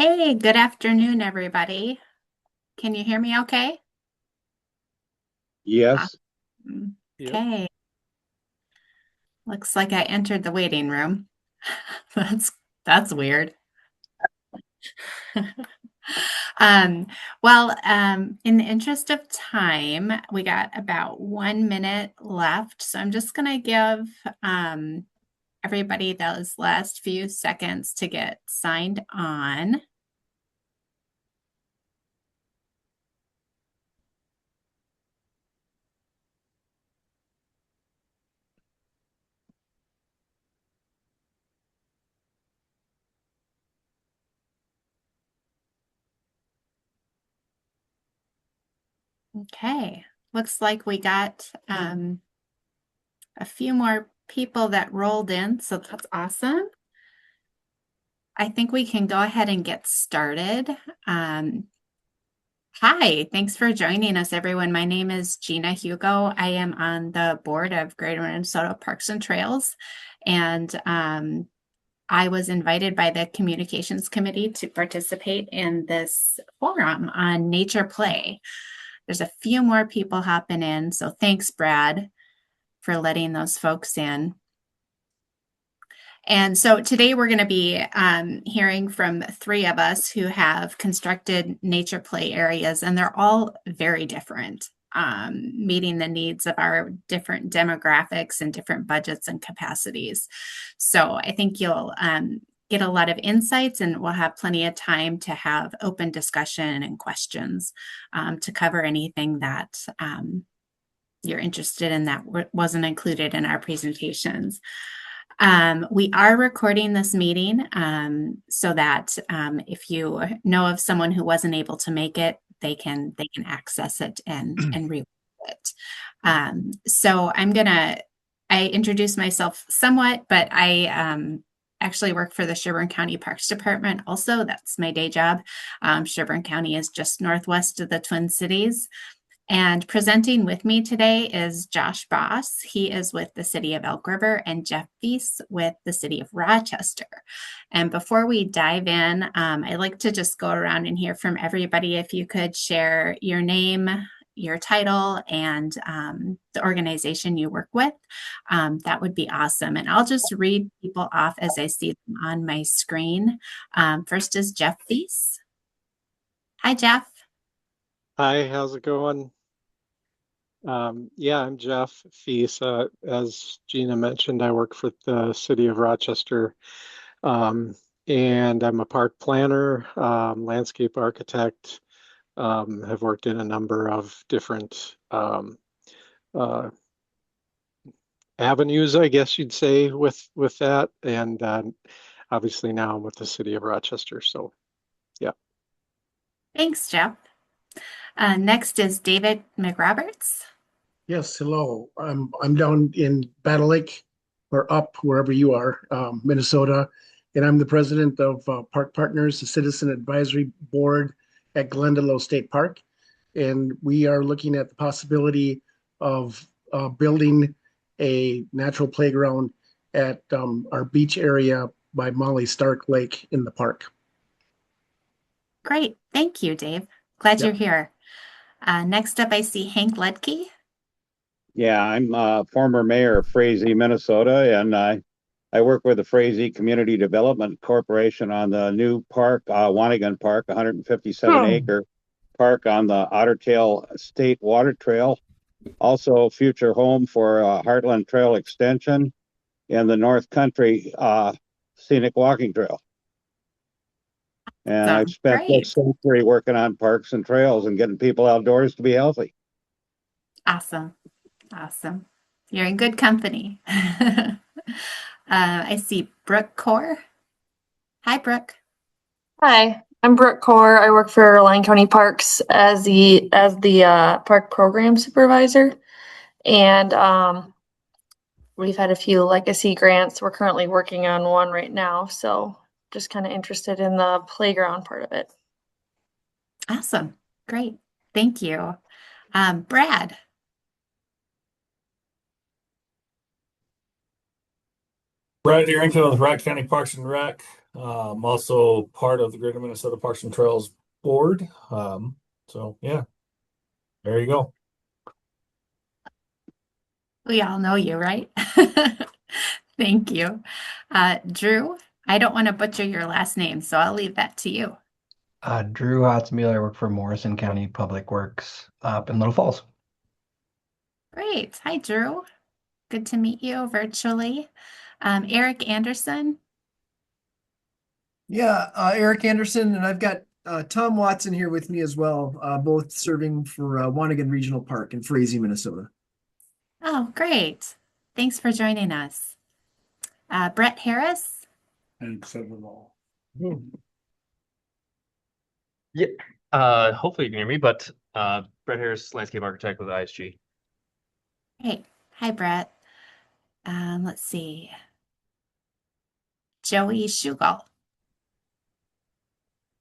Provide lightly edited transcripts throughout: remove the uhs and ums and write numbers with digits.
Hey, good afternoon, everybody. Can you hear me okay? Yes. Awesome. Yep. Okay, looks like I entered the waiting room. That's weird. Um, in the interest of time, we got about 1 minute left, so I'm just gonna give um, everybody those last few seconds to get signed on. Okay, looks like we got a few more people that rolled in, so that's awesome. I think we can go ahead and get started. Um, Hi, thanks for joining us, everyone. My name is Gina Hugo. I am on the board of Greater Minnesota Parks and Trails, and I was invited by the Communications Committee to participate in this forum on nature play. There's a few more people hopping in, so thanks, Brad, for letting those folks in. And so today we're going to be hearing from three of us who have constructed nature play areas, and they're all very different, meeting the needs of our different demographics and different budgets and capacities. So I think you'll get a lot of insights, and we'll have plenty of time to have open discussion and questions to cover anything that you're interested in that wasn't included in our presentations. We are recording this meeting so that if you know of someone who wasn't able to make it, they can access it and rewatch it. So I introduced myself somewhat, but I actually work for the Sherburne County Parks Department. Also, that's my day job. Sherburne County is just northwest of the Twin Cities. And presenting with me today is Josh Baas. He is with the City of Elk River, and Jeff Baas with the City of Rochester. And before we dive in, I'd like to just go around and hear from everybody. If you could share your name, your title, and the organization you work with, that would be awesome. And I'll just read people off as I see them on my screen. First is Jeff Baas. Hi, Jeff. Hi, how's it going? Yeah, I'm Jeff Fees. As Gina mentioned, I work for the City of Rochester, um, and I'm a park planner, landscape architect. Have worked in a number of different uh, avenues, I guess you'd say, with that, and obviously now I'm with the City of Rochester. So, yeah. Thanks, Jeff. Next is David McRoberts. Yes, hello. I'm down in Battle Lake or up wherever you are, Minnesota, and I'm the president of Park Partners, the Citizen Advisory Board at Glendalough State Park, and we are looking at the possibility of building a natural playground at our beach area by Molly Stark Lake in the park. Great. Thank you, Dave. Glad you're Yep. here. Next up, I see Hank Ledke. Yeah, I'm former mayor of Frazee, Minnesota, and I work with the Frazee Community Development Corporation on the new park, Wanigan Park, 157 Oh. acre park on the Otter Tail State Water Trail. Also, future home for Heartland Trail Extension and the North Country Scenic Walking Trail. And I've So spent this great. century working on parks and trails and getting people outdoors to be healthy. Awesome. Awesome. You're in good company. I see Brooke Core. Hi, Brooke. Hi, I'm Brooke Core. I work for Lyon County Parks as the park program supervisor, and we've had a few legacy grants. We're currently working on one right now, so just kind of interested in the playground part of it. Awesome. Great. Thank you. Brad. Brad Arrington with Wright County Parks and Rec. Also part of the Greater Minnesota Parks and Trails Board. So yeah, there you go. We all know you, right? Thank you. Drew, I don't want to butcher your last name, so I'll leave that to you. Drew Hotzmuller. I work for Morrison County Public Works up in Little Falls. Great. Hi, Drew. Good to meet you virtually. Eric Anderson. Yeah, Eric Anderson, and I've got Tom Watson here with me as well, both serving for Wanigan Regional Park in Frazee, Minnesota. Oh, great. Thanks for joining us. Brett Harris. And said it all. Yeah, hopefully you can hear me, but Brett Harris, landscape architect with ISG. Hey, hi, Brett. Let's see. Joey Shugal.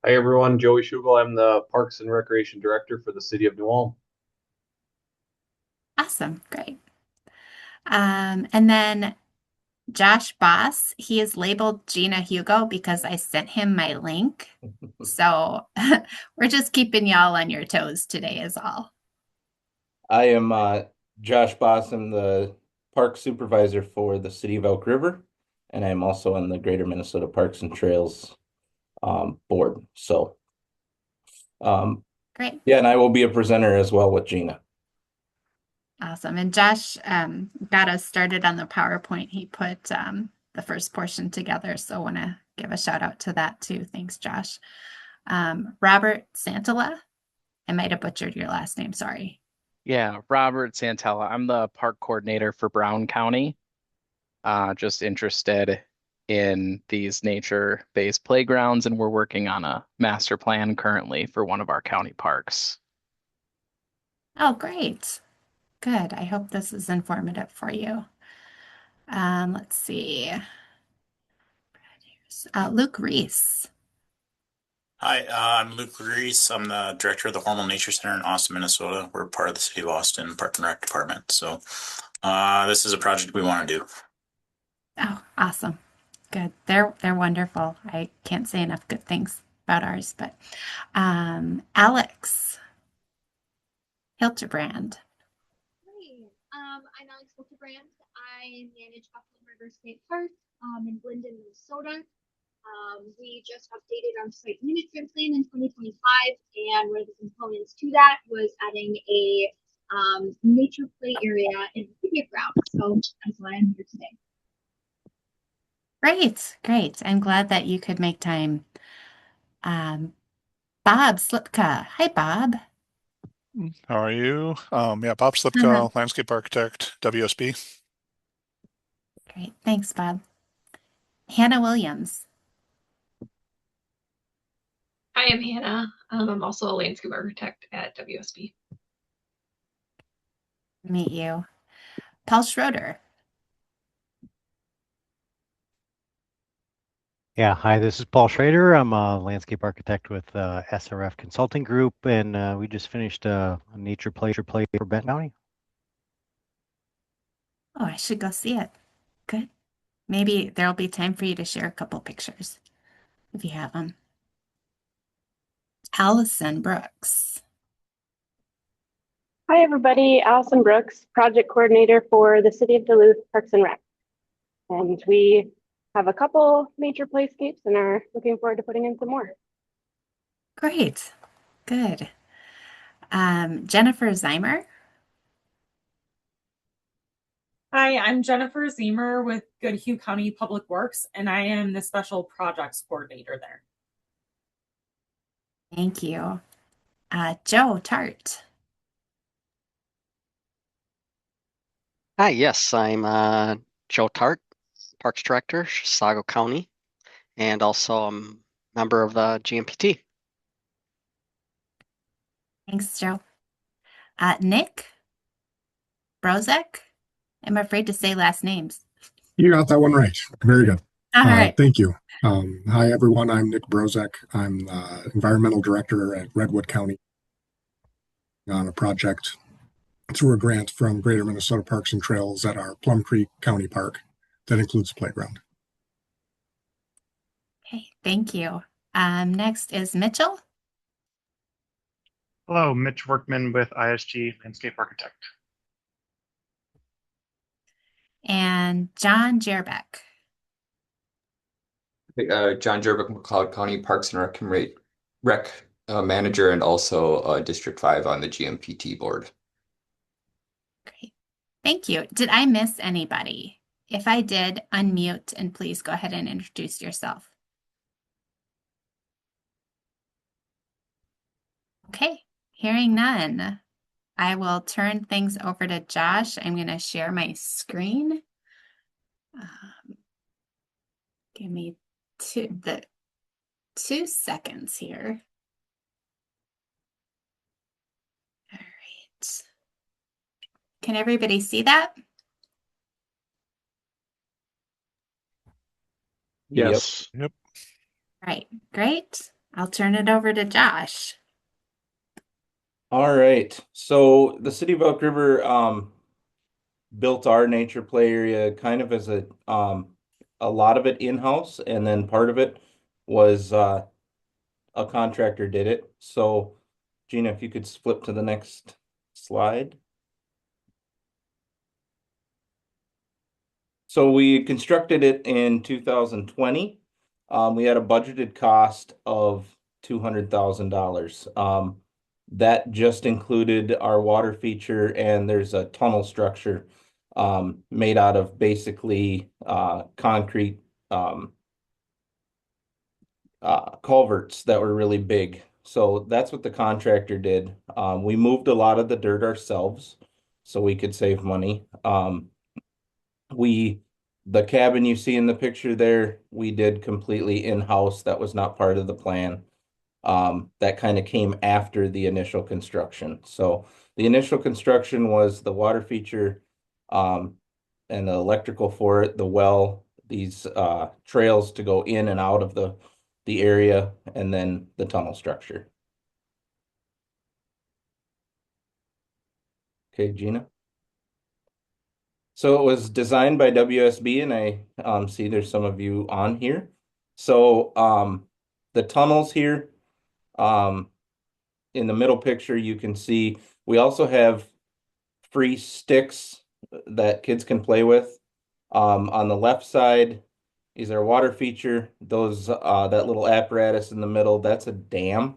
Hi everyone, Joey Schugel. I'm the Parks and Recreation Director for the City of New Ulm. Awesome, great. And then Josh Baas, he is labeled Gina Hugo because I sent him my link. So we're just keeping y'all on your toes today is all. I am Josh Baas. I'm the park supervisor for the City of Elk River, and I'm also on the Greater Minnesota Parks and Trails board. So, Great. yeah, and I will be a presenter as well with Gina. Awesome. And Josh got us started on the PowerPoint. He put the first portion together. So I want to give a shout out to that too. Thanks, Josh. Robert Santala. I might have butchered your last name. Sorry. Yeah, Robert Santella. I'm the park coordinator for Brown County. Just interested in these nature-based playgrounds, and we're working on a master plan currently for one of our county parks. Oh, great. Good. I hope this is informative for you. Let's see. Luke Reese. Hi, I'm Luke Reese. I'm the director of the Hormel Nature Center in Austin, Minnesota. We're part of the City of Austin Park and Rec Department. So this is a project we want to do. Oh, awesome. Good. They're wonderful. I can't say enough good things about ours, but Alex Hilterbrand. Hi, I'm Alex Hilterbrand. I manage Upland River State Park in Linden, Minnesota. We just updated our site management plan in 2025, and one of the components to that was adding a nature play area in the picnic ground. So that's why I'm here today. Great, great. I'm glad that you could make time. Bob Slipka. Hi, Bob. How are you? Yeah, Bob Slipka, landscape architect, WSB. Great. Thanks, Bob. Hannah Williams. Hi, I'm Hannah. I'm also a landscape architect at WSB. Meet you. Paul Schroeder. Yeah, hi, this is Paul Schrader. I'm a landscape architect with SRF Consulting Group, and we just finished a nature play for Benton County. Oh, I should go see it. Good. Maybe there'll be time for you to share a couple pictures if you have them. Allison Brooks. Hi, everybody. Allison Brooks, project coordinator for the City of Duluth Parks and Rec. And we have a couple major playscapes and are looking forward to putting in some more. Great. Good. Jennifer Zeimer. Hi, I'm Jennifer Zemer with Goodhue County Public Works, and I am the special projects coordinator there. Thank you. Joe Tart. Hi, yes, I'm Joe Tart, Parks Director, Chisago County, and also a member of the GMPT. Thanks, Joe. Nick Brozek. I'm afraid to say last names. You got that one right. Very good. All right. Thank you. Hi, everyone. I'm Nick Brozek. I'm the Environmental Director at Redwood County on a project through a grant from Greater Minnesota Parks and Trails at our Plum Creek County Park that includes a playground. Okay, Thank you. Next is Mitchell. Hello, Mitch Workman with ISG Landscape Architect. And John Jerbeck. John Jerbeck, McLeod County Parks and Rec Manager, and also District 5 on the GMPT board. Great. Thank you. Did I miss anybody? If I did, unmute and please go ahead and introduce yourself. Okay, hearing none, I will turn things over to Josh. I'm going to share my screen. Give me 2 seconds here. All right. Can everybody see that? Yes. Yep. Right, great. I'll turn it over to Josh. All right. So the City of Elk River built our nature play area kind of as a lot of it in-house, and then part of it was a contractor did it. So Gina, if you could flip to the next slide. So we constructed it in 2020. We had a budgeted cost of $200,000. That just included our water feature, and there's a tunnel structure made out of basically concrete culverts that were really big. So that's what the contractor did. We moved a lot of the dirt ourselves so we could save money. The cabin you see in the picture there, we did completely in-house. That was not part of the plan. That kind of came after the initial construction. So the initial construction was the water feature, and the electrical for it, the well, these trails to go in and out of the area, and then the tunnel structure. Okay, Gina. So it was designed by WSB, and I see there's some of you on here. So the tunnels here, in the middle picture, you can see we also have free sticks that kids can play with. On the left side is our water feature. Those that little apparatus in the middle, that's a dam.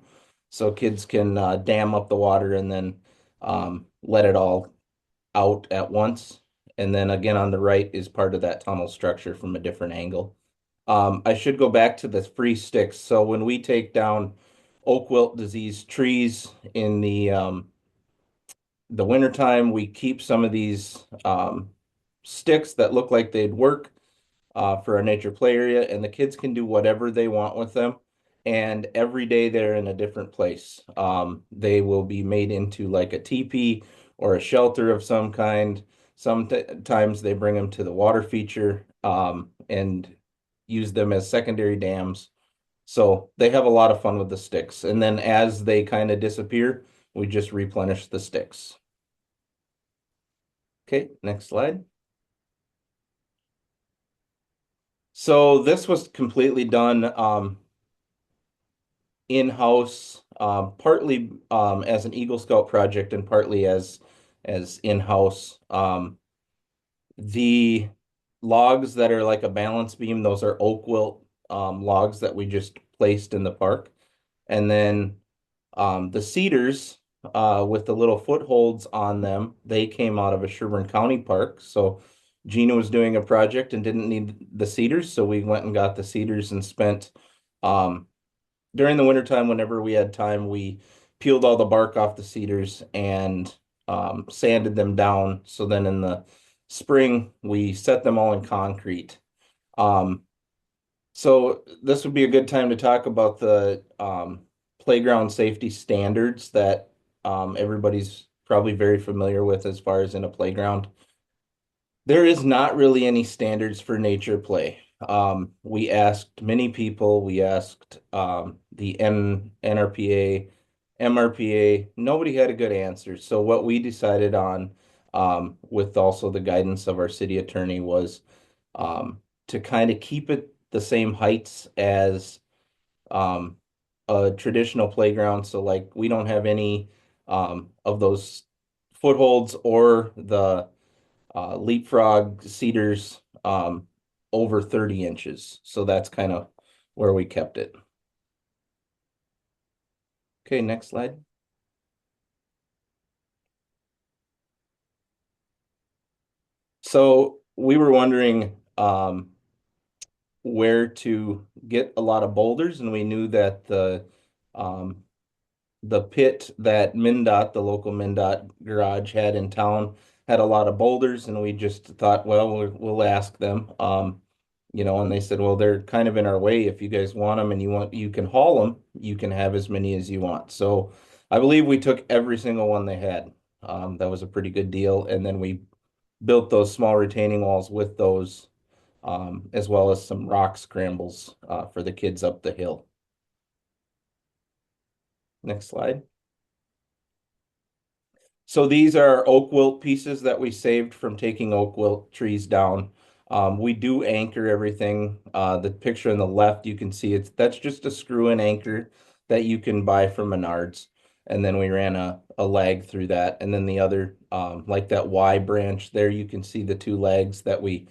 So kids can dam up the water and then let it all out at once. And then again on the right is part of that tunnel structure from a different angle. I should go back to the free sticks. So when we take down oak wilt disease trees in the wintertime, we keep some of these sticks that look like they'd work for our nature play area, and the kids can do whatever they want with them. And every day they're in a different place. They will be made into like a teepee or a shelter of some kind. Sometimes they bring them to the water feature and use them as secondary dams. So they have a lot of fun with the sticks. And then as they kind of disappear, we just replenish the sticks. Okay, next slide. So this was completely done in-house, partly as an Eagle Scout project and partly as in-house. The logs that are like a balance beam, those are oak wilt logs that we just placed in the park. And then the cedars with the little footholds on them, they came out of a Sherburne County park. So Gina was doing a project and didn't need the cedars, so we went and got the cedars and spent during the wintertime, whenever we had time, we peeled all the bark off the cedars and sanded them down. So then in the spring, we set them all in concrete. So this would be a good time to talk about the playground safety standards that everybody's probably very familiar with as far as in a playground. There is not really any standards for nature play. We asked many people, we asked the NRPA, MRPA, nobody had a good answer. So what we decided on, with also the guidance of our city attorney, was to kind of keep it the same heights as a traditional playground. So like we don't have any of those footholds or the leapfrog cedars over 30 inches. So that's kind of where we kept it. Okay, next slide. So we were wondering where to get a lot of boulders, and we knew that the pit that MnDOT, the local MnDOT garage had in town, had a lot of boulders, and we just thought, well, we'll ask them. You know, and they said, well, they're kind of in our way. If you guys want them and you can haul them, you can have as many as you want. So I believe we took every single one they had. That was a pretty good deal. And then we built those small retaining walls with those, as well as some rock scrambles for the kids up the hill. Next slide. So these are oak wilt pieces that we saved from taking oak wilt trees down. We do anchor everything. The picture on the left, you can see that's just a screw-in anchor that you can buy from Menards. And then we ran a lag through that. And then the other, like that Y branch there, you can see the two legs that we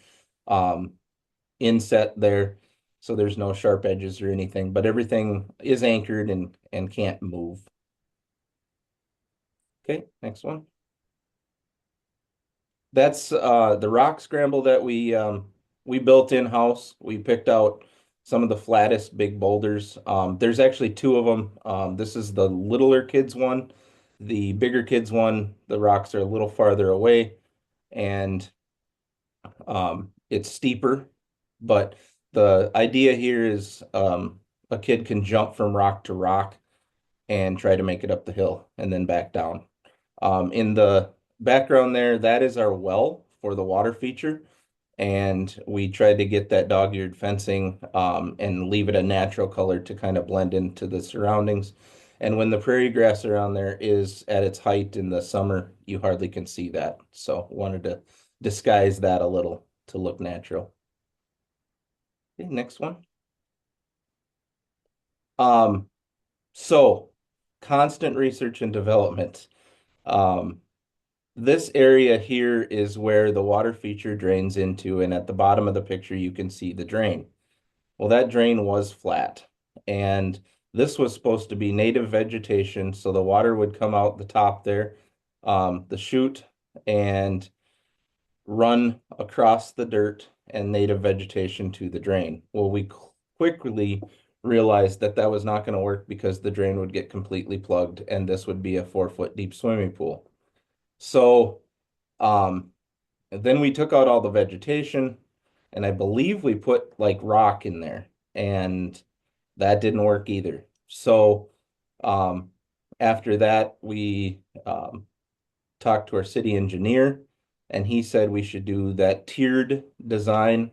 inset there. So there's no sharp edges or anything, but everything is anchored and can't move. Okay, next one. That's the rock scramble that we built in-house. We picked out some of the flattest big boulders. There's actually two of them. This is the littler kids one. The bigger kids one, the rocks are a little farther away, and it's steeper. But the idea here is a kid can jump from rock to rock and try to make it up the hill and then back down. In the background there, that is our well for the water feature. And we tried to get that dog-eared fencing and leave it a natural color to kind of blend into the surroundings. And when the prairie grass around there is at its height in the summer, you hardly can see that. So wanted to disguise that a little to look natural. Okay, next one. So constant research and development. This area here is where the water feature drains into, and at the bottom of the picture, you can see the drain. Well, that drain was flat, and this was supposed to be native vegetation, so the water would come out the top there, the chute, and run across the dirt and native vegetation to the drain. Well, we quickly realized that that was not going to work because the drain would get completely plugged, and this would be a 4-foot deep swimming pool. So then we took out all the vegetation, and I believe we put like rock in there, and that didn't work either. So after that, we talked to our city engineer, and he said we should do that tiered design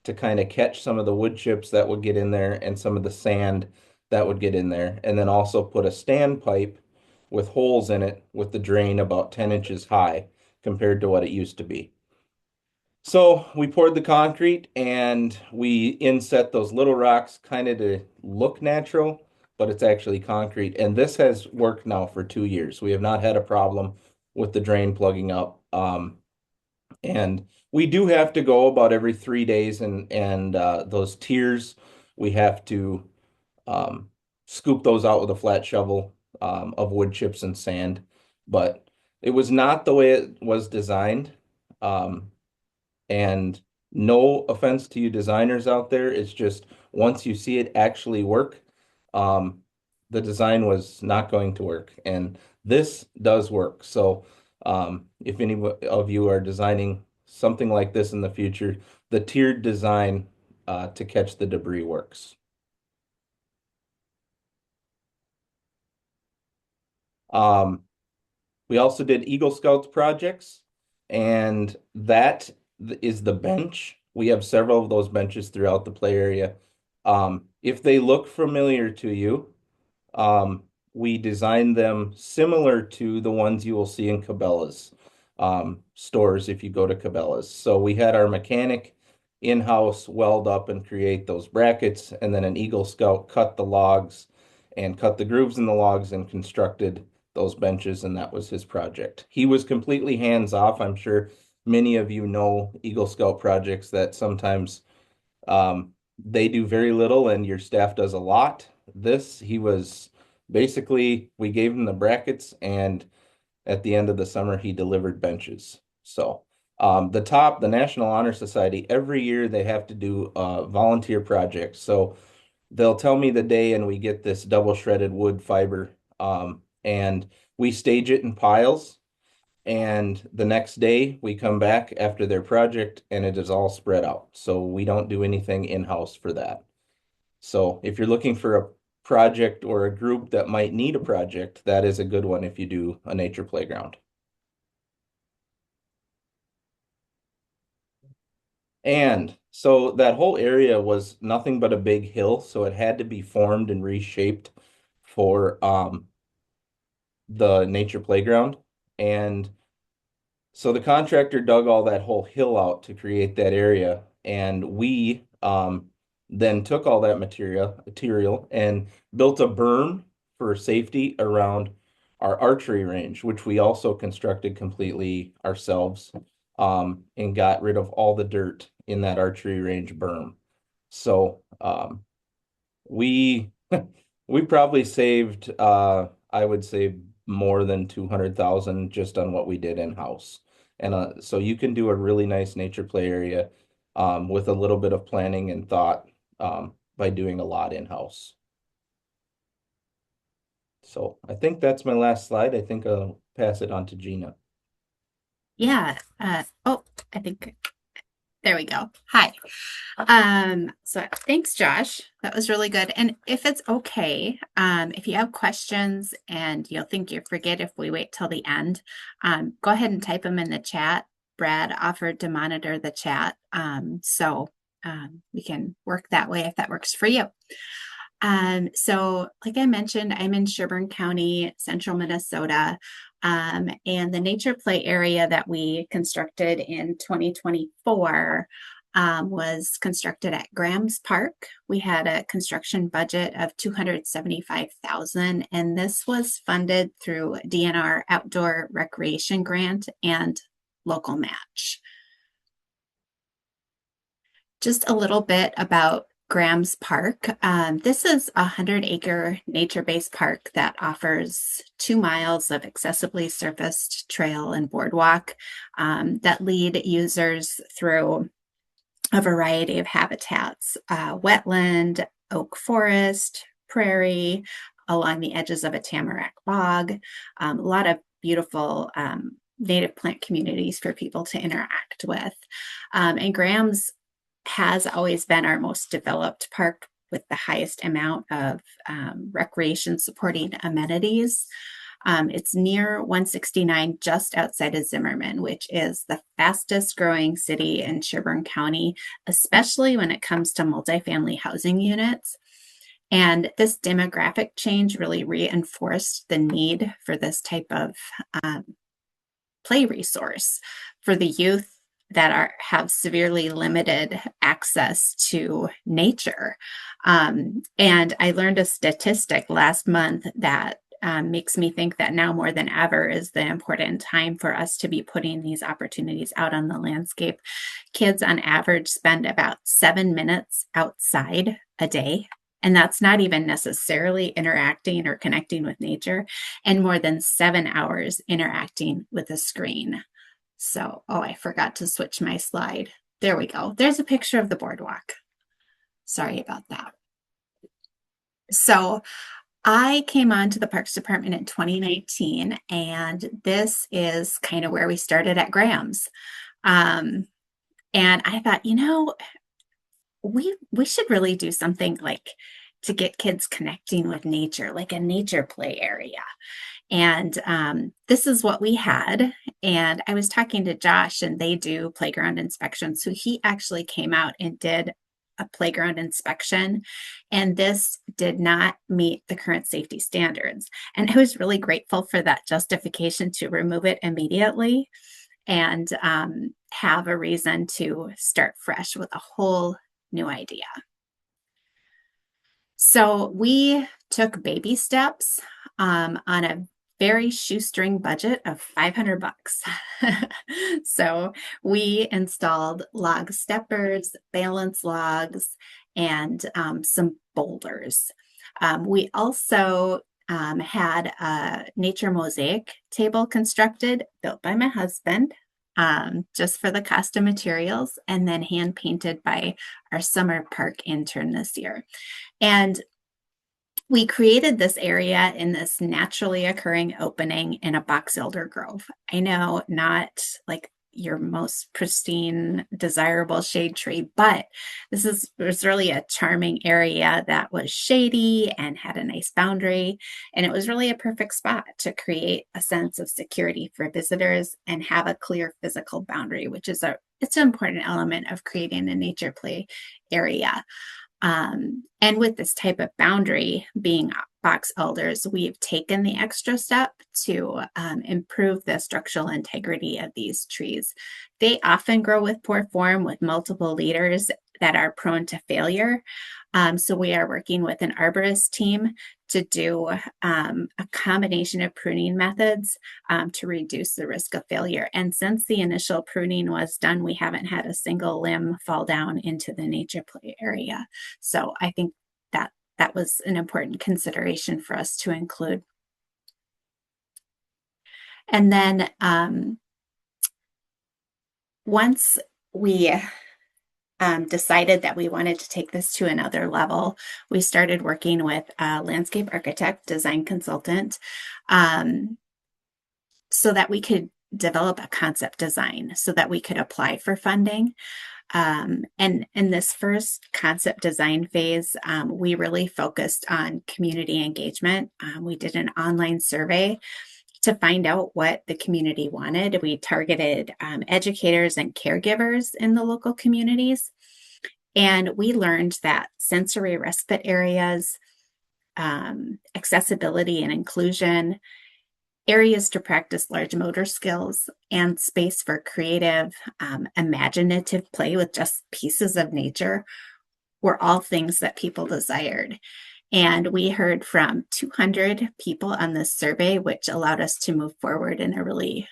to kind of catch some of the wood chips that would get in there and some of the sand that would get in there, and then also put a standpipe with holes in it with the drain about 10 inches high compared to what it used to be. So we poured the concrete and we inset those little rocks kind of to look natural, but it's actually concrete. And this has worked now for 2 years. We have not had a problem with the drain plugging up. And we do have to go about every 3 days and those tiers, we have to scoop those out with a flat shovel of wood chips and sand. But it was not the way it was designed. And no offense to you designers out there, it's just once you see it actually work, the design was not going to work. And this does work. So if any of you are designing something like this in the future, the tiered design to catch the debris works. We also did Eagle Scouts projects, and that is the bench. We have several of those benches throughout the play area. If they look familiar to you, we designed them similar to the ones you will see in Cabela's stores if you go to Cabela's. So we had our mechanic in-house weld up and create those brackets, and then an Eagle Scout cut the logs and cut the grooves in the logs and constructed those benches, and that was his project. He was completely hands-off. I'm sure many of you know Eagle Scout projects that sometimes they do very little and your staff does a lot. He was basically, we gave him the brackets, and at the end of the summer, he delivered benches. So the National Honor Society, every year they have to do volunteer projects. So they'll tell me the day and we get this double shredded wood fiber, and we stage it in piles. And the next day we come back after their project and it is all spread out. So we don't do anything in-house for that. So if you're looking for a project or a group that might need a project, that is a good one if you do a nature playground. And so that whole area was nothing but a big hill, so it had to be formed and reshaped for the nature playground. And so the contractor dug all that whole hill out to create that area, and we then took all that material and built a berm for safety around our archery range, which we also constructed completely ourselves, and got rid of all the dirt in that archery range berm. So we we probably saved I would say more than 200,000 just on what we did in-house. And so you can do a really nice nature play area with a little bit of planning and thought by doing a lot in-house. So I think that's my last slide. I think I'll pass it on to Gina. Yeah. Oh, I think there we go. Hi. So thanks, Josh. That was really good. And if it's okay, if you have questions and you'll think you forget if we wait till the end, go ahead and type them in the chat. Brad offered to monitor the chat. So we can work that way if that works for you. So like I mentioned, I'm in Sherburne County, central Minnesota. And the nature play area that we constructed in 2024 was constructed at Graham's Park. We had a construction budget of $275,000, and this was funded through DNR Outdoor Recreation Grant and local match. Just a little bit about Graham's Park. This is a 100-acre nature-based park that offers 2 miles of accessibly surfaced trail and boardwalk that lead users through a variety of habitats, wetland, oak forest, prairie, along the edges of a tamarack bog, a lot of beautiful native plant communities for people to interact with. And Graham's has always been our most developed park with the highest amount of recreation supporting amenities. It's near 169, just outside of Zimmerman, which is the fastest growing city in Sherburne County, especially when it comes to multifamily housing units. And this demographic change really reinforced the need for this type of play resource for the youth that have severely limited access to nature. And I learned a statistic last month that makes me think that now more than ever is the important time for us to be putting these opportunities out on the landscape. Kids on average spend about 7 minutes outside a day. And that's not even necessarily interacting or connecting with nature, and more than 7 hours interacting with a screen. So, oh, I forgot to switch my slide. There we go. There's a picture of the boardwalk. Sorry about that. So I came on to the Parks Department in 2019, and this is kind of where we started at Graham's. And I thought, you know, we should really do something like to get kids connecting with nature, like a nature play area. And this is what we had. And I was talking to Josh, and they do playground inspections. So he actually came out and did a playground inspection, and this did not meet the current safety standards. And I was really grateful for that justification to remove it immediately. and have a reason to start fresh with a whole new idea. So we took baby steps on a very shoestring budget of $500. So we installed log steppers, balance logs, and some boulders. We also had a nature mosaic table constructed, built by my husband, just for the cost of materials, and then hand painted by our summer park intern this year. And we created this area in this naturally occurring opening in a box elder grove. I know, not like your most pristine, desirable shade tree, but was really a charming area that was shady and had a nice boundary. And it was really a perfect spot to create a sense of security for visitors and have a clear physical boundary, which is it's an important element of creating a nature play area. And with this type of boundary being box elders, we've taken the extra step to improve the structural integrity of these trees. They often grow with poor form with multiple leaders that are prone to failure. So we are working with an arborist team to do a combination of pruning methods to reduce the risk of failure. And since the initial pruning was done, we haven't had a single limb fall down into the nature play area. So I think that was an important consideration for us to include. And then once we decided that we wanted to take this to another level, we started working with a landscape architect, design consultant, so that we could develop a concept design so that we could apply for funding. And in this first concept design phase, we really focused on community engagement. We did an online survey to find out what the community wanted. We targeted educators and caregivers in the local communities. And we learned that sensory respite areas, accessibility and inclusion, areas to practice large motor skills, and space for creative, imaginative play with just pieces of nature were all things that people desired. And we heard from 200 people on this survey, which allowed us to move forward in a really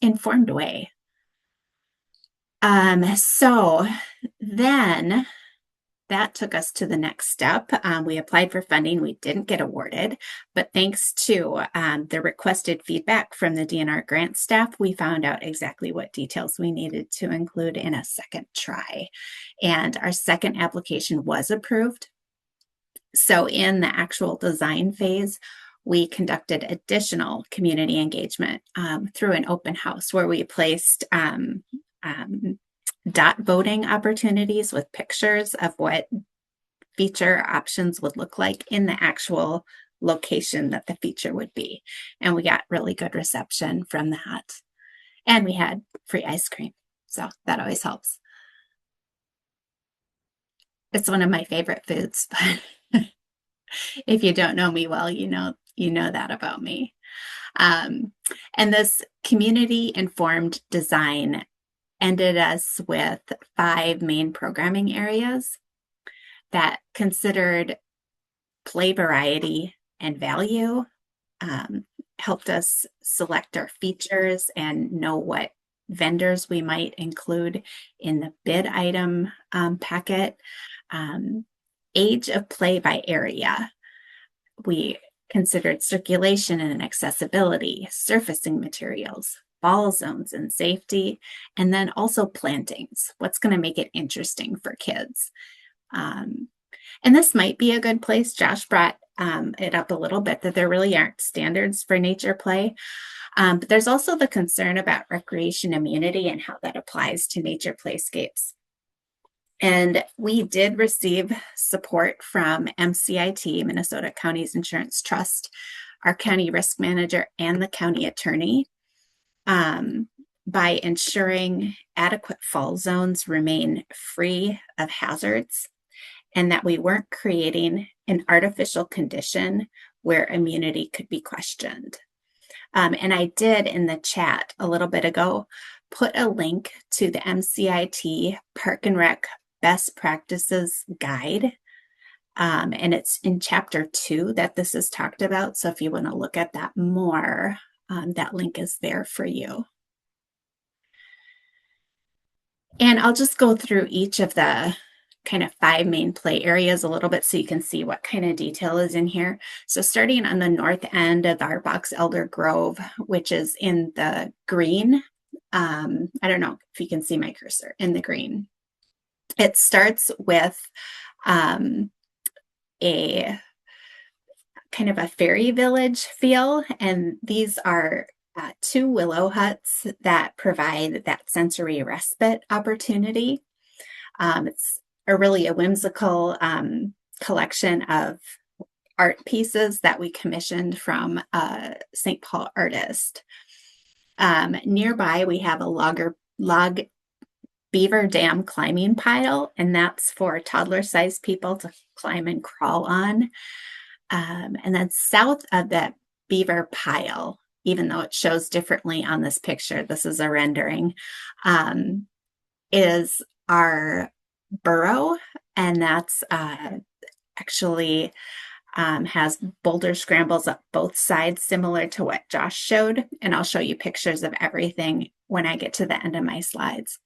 informed way. So then that took us to the next step. We applied for funding. We didn't get awarded, but thanks to the requested feedback from the DNR grant staff, we found out exactly what details we needed to include in a second try. And our second application was approved. So in the actual design phase, we conducted additional community engagement through an open house where we placed dot voting opportunities with pictures of what feature options would look like in the actual location that the feature would be. And we got really good reception from that. And we had free ice cream. So that always helps. It's one of my favorite foods, but if you don't know me well, you know that about me. And this community-informed design ended us with 5 main programming areas that considered play variety and value, helped us select our features and know what vendors we might include in the bid item packet. Age of play by area. We considered circulation and accessibility, surfacing materials, ball zones and safety, and then also plantings. What's going to make it interesting for kids? And this might be a good place. Josh brought it up a little bit that there really aren't standards for nature play. But there's also the concern about recreation immunity and how that applies to nature playscapes. And we did receive support from MCIT, Minnesota Counties Insurance Trust, our county risk manager, and the county attorney by ensuring adequate fall zones remain free of hazards and that we weren't creating an artificial condition where immunity could be questioned. And I did in the chat a little bit ago put a link to the MCIT Park and Rec Best Practices Guide. And it's in chapter 2 that this is talked about. So if you want to look at that more, that link is there for you. And I'll just go through each of the kind of 5 main play areas a little bit so you can see what kind of detail is in here. So starting on the north end of our Box Elder Grove, which is in the green. I don't know if you can see my cursor in the green. It starts with a kind of a fairy village feel, and these are 2 willow huts that provide that sensory respite opportunity. It's a whimsical collection of art pieces that we commissioned from a St. Paul artist. Nearby, we have a log beaver dam climbing pile, and that's for toddler-sized people to climb and crawl on. And then south of that beaver pile, even though it shows differently on this picture, this is a rendering, is our burrow, and that's actually has boulder scrambles up both sides, similar to what Josh showed. And I'll show you pictures of everything when I get to the end of my slides.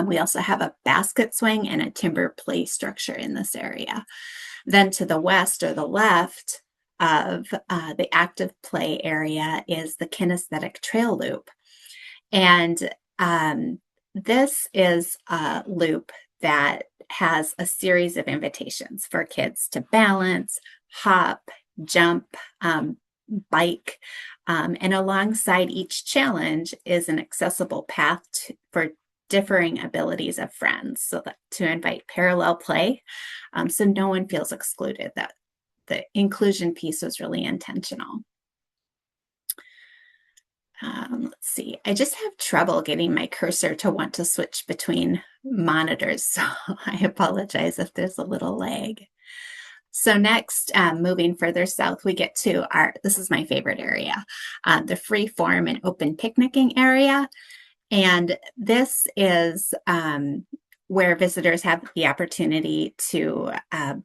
We also have a basket swing and a timber play structure in this area. Then to the west or the left of the active play area is the kinesthetic trail loop. And this is a loop that has a series of invitations for kids to balance, hop, jump, bike, and alongside each challenge is an accessible path for differing abilities of friends, so that to invite parallel play, so no one feels excluded. That the inclusion piece was really intentional. Let's see, I just have trouble getting my cursor to want to switch between monitors, so I apologize if there's a little lag. So next, moving further south, we get to this is my favorite area, the free form and open picnicking area. And this is where visitors have the opportunity to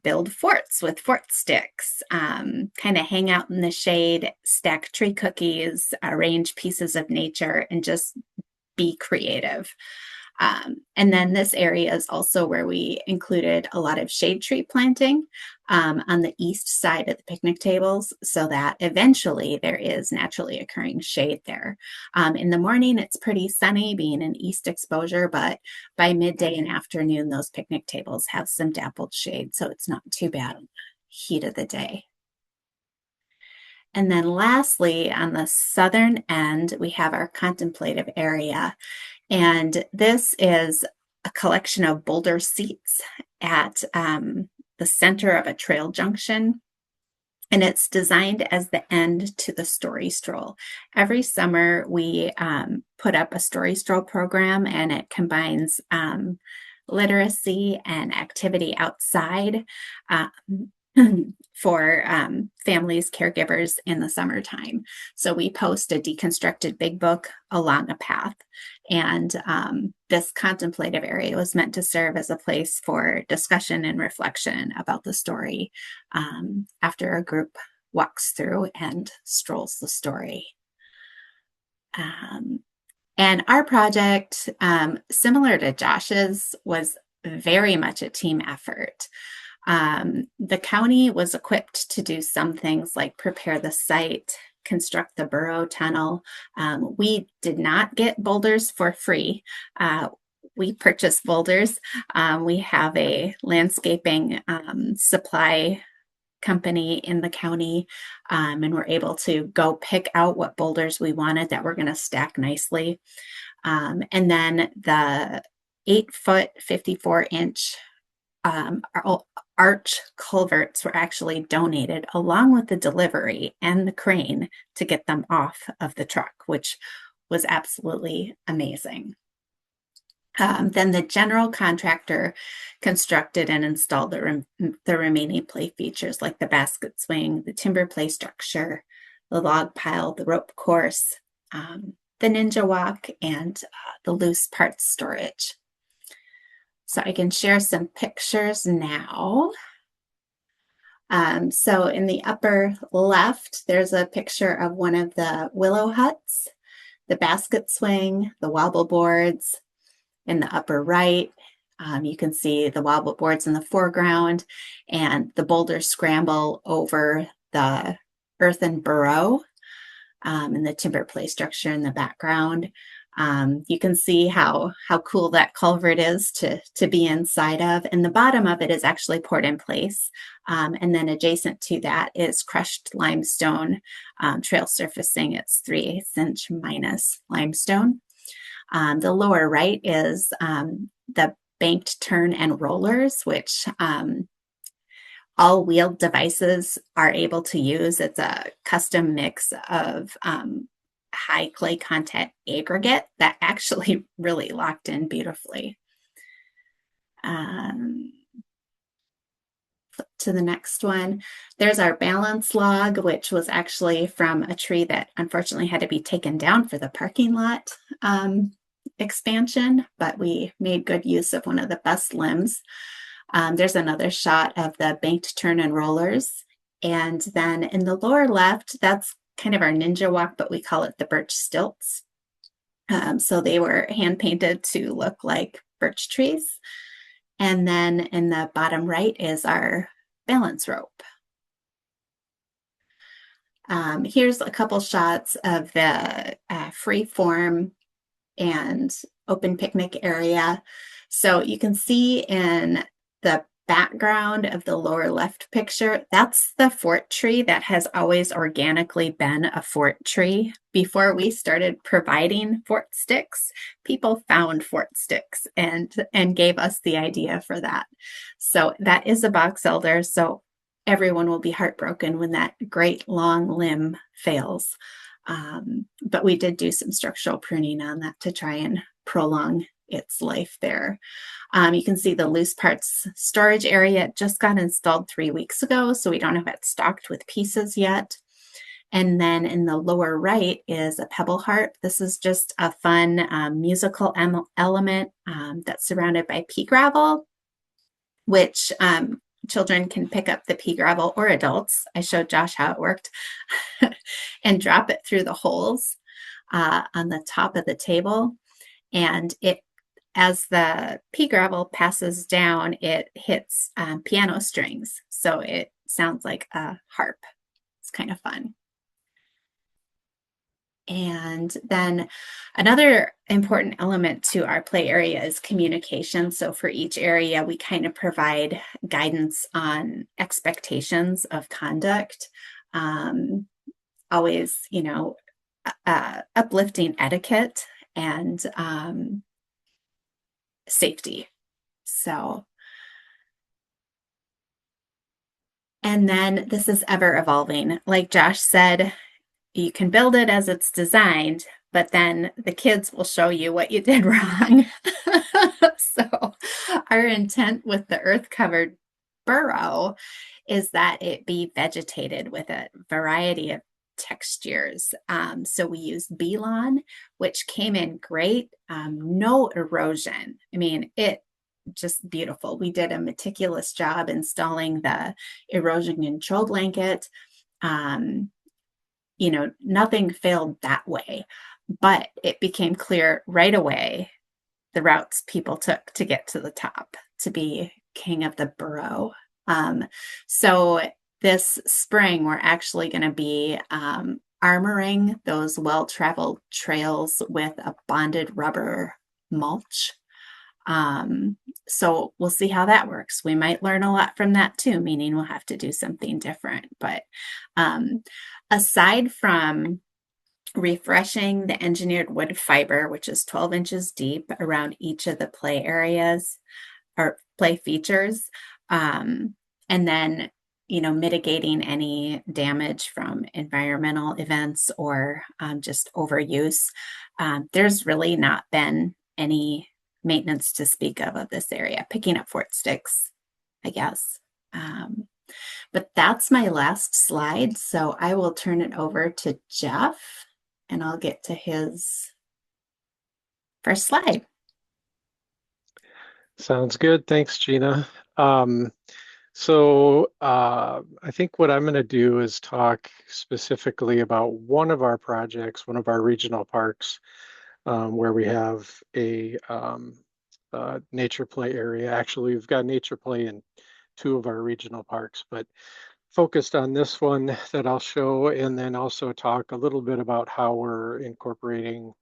build forts with fort sticks, kind of hang out in the shade, stack tree cookies, arrange pieces of nature, and just be creative. And then this area is also where we included a lot of shade tree planting on the east side of the picnic tables, so that eventually there is naturally occurring shade there. In the morning, it's pretty sunny, being an east exposure, but by midday and afternoon, those picnic tables have some dappled shade, so it's not too bad in the heat of the day. And then lastly, on the southern end, we have our contemplative area. And this is a collection of boulder seats at the center of a trail junction. And it's designed as the end to the story stroll. Every summer, we put up a story stroll program, and it combines literacy and activity outside for families, caregivers in the summertime. So we post a deconstructed big book along a path. And this contemplative area was meant to serve as a place for discussion and reflection about the story after a group walks through and strolls the story. And our project, similar to Josh's, was very much a team effort. The county was equipped to do some things like prepare the site, construct the burrow tunnel. We did not get boulders for free. We purchased boulders. We have a landscaping supply company in the county, and we're able to go pick out what boulders we wanted that we're going to stack nicely. And then the 8-foot, 54-inch arch culverts were actually donated along with the delivery and the crane to get them off of the truck, which was absolutely amazing. Then the general contractor constructed and installed the remaining play features like the basket swing, the timber play structure, the log pile, the rope course, the ninja walk, and the loose parts storage. So I can share some pictures now. So in the upper left, there's a picture of one of the willow huts, the basket swing, the wobble boards. In the upper right, you can see the wobble boards in the foreground and the boulder scramble over the earthen burrow and the timber play structure in the background. You can see how cool that culvert is to be inside of, and the bottom of it is actually poured in place. And then adjacent to that is crushed limestone trail surfacing. It's 3/8 inch minus limestone. The lower right is the banked turn and rollers, which all wheeled devices are able to use. It's a custom mix of high clay content aggregate that actually really locked in beautifully. Flip to the next one. There's our balance log, which was actually from a tree that unfortunately had to be taken down for the parking lot expansion, but we made good use of one of the best limbs. There's another shot of the banked turn and rollers. And then in the lower left, that's kind of our ninja walk, but we call it the birch stilts. So they were hand painted to look like birch trees. And then in the bottom right is our balance rope. Here's a couple shots of the free form and open picnic area. So you can see in the background of the lower left picture, that's the fort tree that has always organically been a fort tree. Before we started providing fort sticks, people found fort sticks and gave us the idea for that. So that is a box elder. So everyone will be heartbroken when that great long limb fails. But we did do some structural pruning on that to try and prolong its life there. You can see the loose parts storage area just got installed 3 weeks ago, so we don't have it stocked with pieces yet. And then in the lower right is a pebble harp. This is just a fun musical element that's surrounded by pea gravel, which children can pick up the pea gravel, or adults. I showed Josh how it worked, and drop it through the holes on the top of the table. And as the pea gravel passes down, it hits piano strings. So it sounds like a harp. It's kind of fun. And then another important element to our play area is communication. So for each area, we kind of provide guidance on expectations of conduct. Always, uplifting etiquette and safety. So, and then this is ever evolving. Like Josh said, you can build it as it's designed, but then the kids will show you what you did wrong. So our intent with the earth-covered burrow is that it be vegetated with a variety of textures. So we used B-lawn, which came in great, no erosion. I mean, it just beautiful. We did a meticulous job installing the erosion control blanket. Nothing failed that way, but it became clear right away the routes people took to get to the top to be king of the burrow. So this spring, we're actually going to be armoring those well-traveled trails with a bonded rubber mulch. So we'll see how that works. We might learn a lot from that too, meaning we'll have to do something different. But aside from refreshing the engineered wood fiber, which is 12 inches deep around each of the play areas or play features, and then mitigating any damage from environmental events or just overuse, there's really not been any maintenance to speak of this area. Picking up fort sticks, I guess. But that's my last slide, so I will turn it over to Jeff, and I'll get to his first slide. Sounds good. Thanks, Gina. I think what I'm going to do is talk specifically about one of our projects, one of our regional parks, where we have a nature play area. Actually, we've got nature play in 2 of our regional parks, but focused on this one that I'll show, and then also talk a little bit about how we're incorporating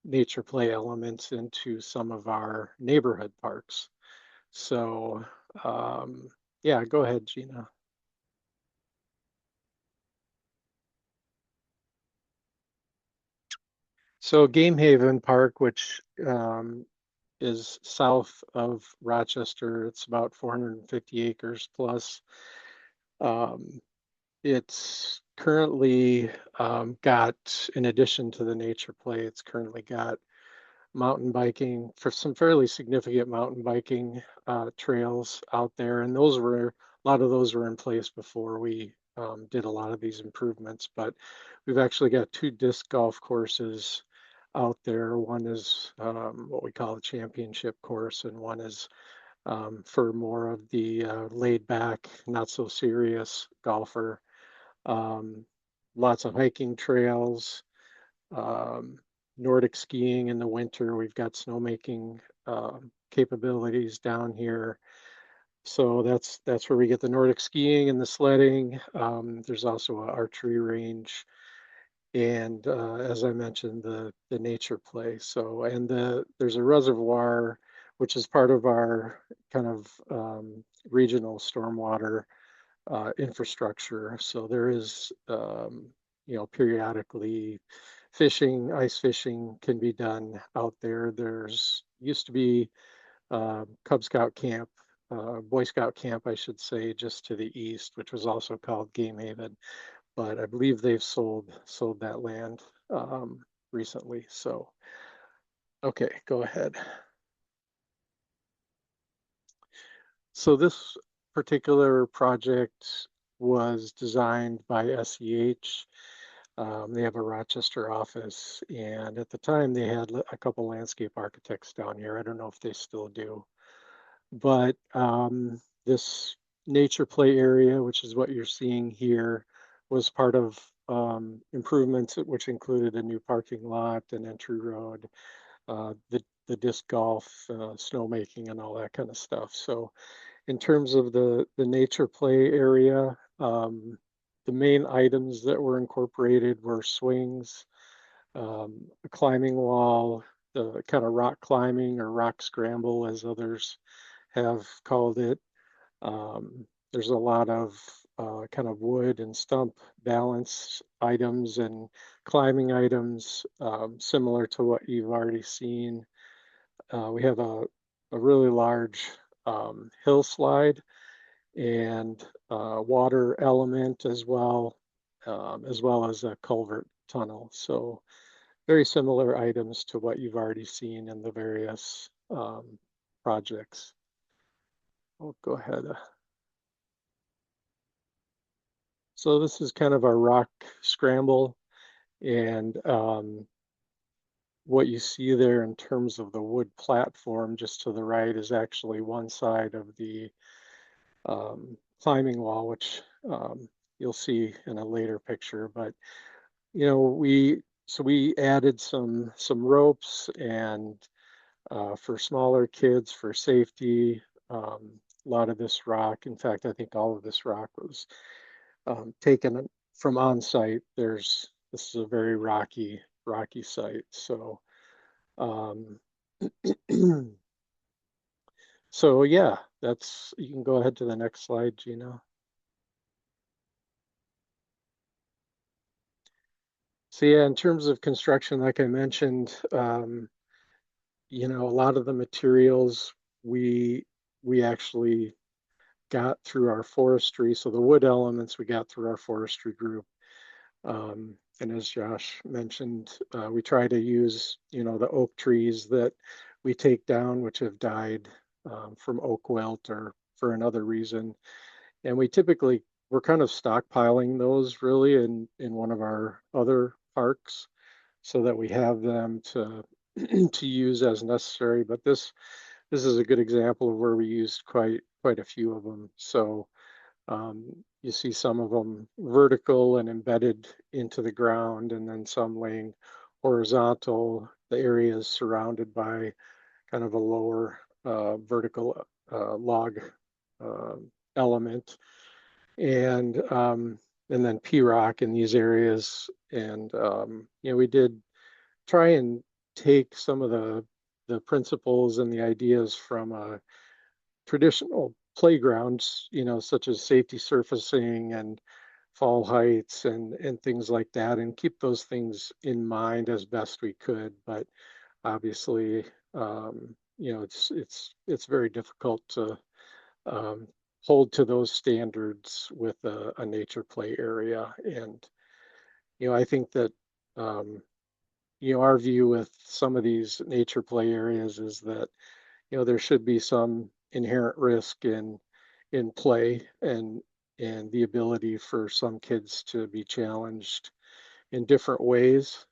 nature play elements into some of our neighborhood parks. So yeah, go ahead, Gina. So Game Haven Park, which is south of Rochester, it's about 450 acres plus. It's currently got, in addition to the nature play, it's currently got mountain biking, for some fairly significant mountain biking trails out there. And those were, a lot of those were in place before we did a lot of these improvements. But we've actually got 2 disc golf courses out there. One is what we call the championship course, and one is for more of the laid back, not so serious golfer. Lots of hiking trails, Nordic skiing in the winter. We've got snowmaking capabilities down here. So that's where we get the Nordic skiing and the sledding. There's also an archery range, and as I mentioned, the nature play. So, and there's a reservoir, which is part of our kind of regional stormwater infrastructure. So there is, periodically fishing, ice fishing can be done out there. There's used to be Cub Scout camp, Boy Scout camp, I should say, just to the east, which was also called Game Haven. But I believe they've sold that land recently. So, okay, go ahead. So this particular project was designed by SEH. They have a Rochester office, and at the time they had a couple landscape architects down here. I don't know if they still do, but this nature play area, which is what you're seeing here, was part of improvements which included a new parking lot, an entry road, the disc golf, snowmaking, and all that kind of stuff. So in terms of the nature play area, the main items that were incorporated were swings, a climbing wall, the kind of rock climbing or rock scramble, as others have called it. There's a lot of kind of wood and stump balance items and climbing items, similar to what you've already seen. We have a really large hill slide and water element as well as a culvert tunnel. So very similar items to what you've already seen in the various projects. I'll go ahead. So this is kind of our rock scramble, and what you see there in terms of the wood platform just to the right is actually one side of the climbing wall, which you'll see in a later picture. But we added some ropes and for smaller kids for safety. A lot of this rock, in fact, I think all of this rock was taken from on site. This is a very rocky site. So so yeah, you can go ahead to the next slide, Gina. So yeah, in terms of construction, like I mentioned, a lot of the materials we actually got through our forestry. So the wood elements we got through our forestry group. And as Josh mentioned, we try to use, the oak trees that we take down, which have died from oak wilt or for another reason. And we're kind of stockpiling those really in one of our other parks so that we have them to to use as necessary. But this is a good example of where we used quite a few of them. So you see some of them vertical and embedded into the ground, and then some laying horizontal. The area is surrounded by kind of a lower vertical log uh, element, and then P-rock in these areas. And we did try and take some of the principles and the ideas from traditional playgrounds, such as safety surfacing and fall heights and things like that, and keep those things in mind as best we could. But obviously, it's very difficult to um, hold to those standards with a nature play area. And I think that our view with some of these nature play areas is that there should be some inherent risk in play and the ability for some kids to be challenged in different ways.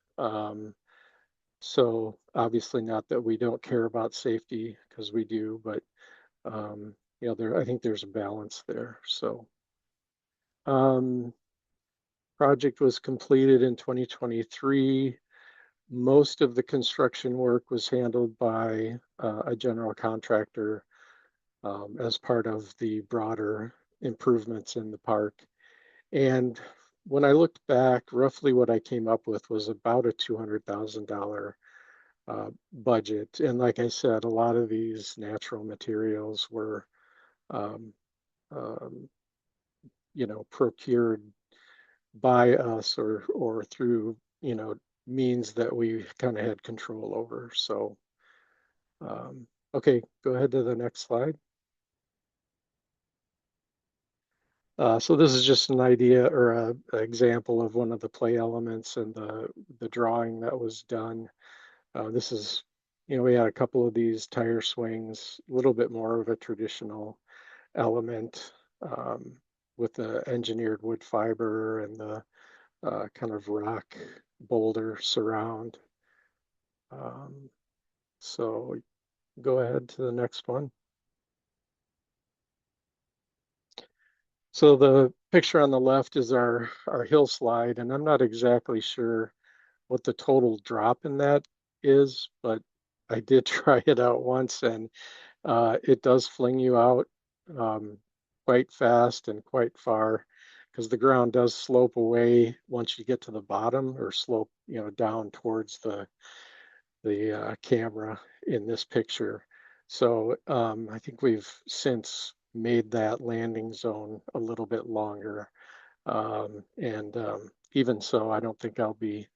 So obviously not that we don't care about safety, because we do, but I think there's a balance there. So project was completed in 2023. Most of the construction work was handled by a general contractor as part of the broader improvements in the park. And when I looked back, roughly what I came up with was about a $200,000 budget. And like I said, a lot of these natural materials were, um, um, procured by us or through, means that we kind of had control over. So, okay, go ahead to the next slide. So this is just an idea or an example of one of the play elements and the drawing that was done. This is, we had a couple of these tire swings, a little bit more of a traditional element with the engineered wood fiber and the kind of rock boulder surround. So go ahead to the next one. So the picture on the left is our hill slide, and I'm not exactly sure what the total drop in that is, but I did try it out once, and it does fling you out quite fast and quite far, because the ground does slope away once you get to the bottom, or slope, down towards the camera in this picture. So I think we've since made that landing zone a little bit longer. And even so, I don't think I'll be,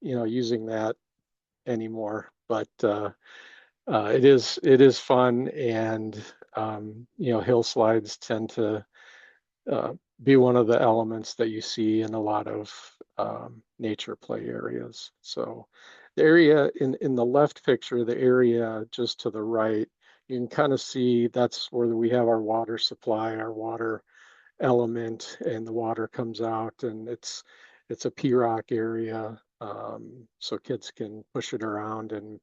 using that anymore. But it is fun, and hill slides tend to uh, be one of the elements that you see in a lot of nature play areas. So the area in the left picture, the area just to the right, you can kind of see that's where we have our water supply, our water element, and the water comes out, and it's a P-rock area, so kids can push it around and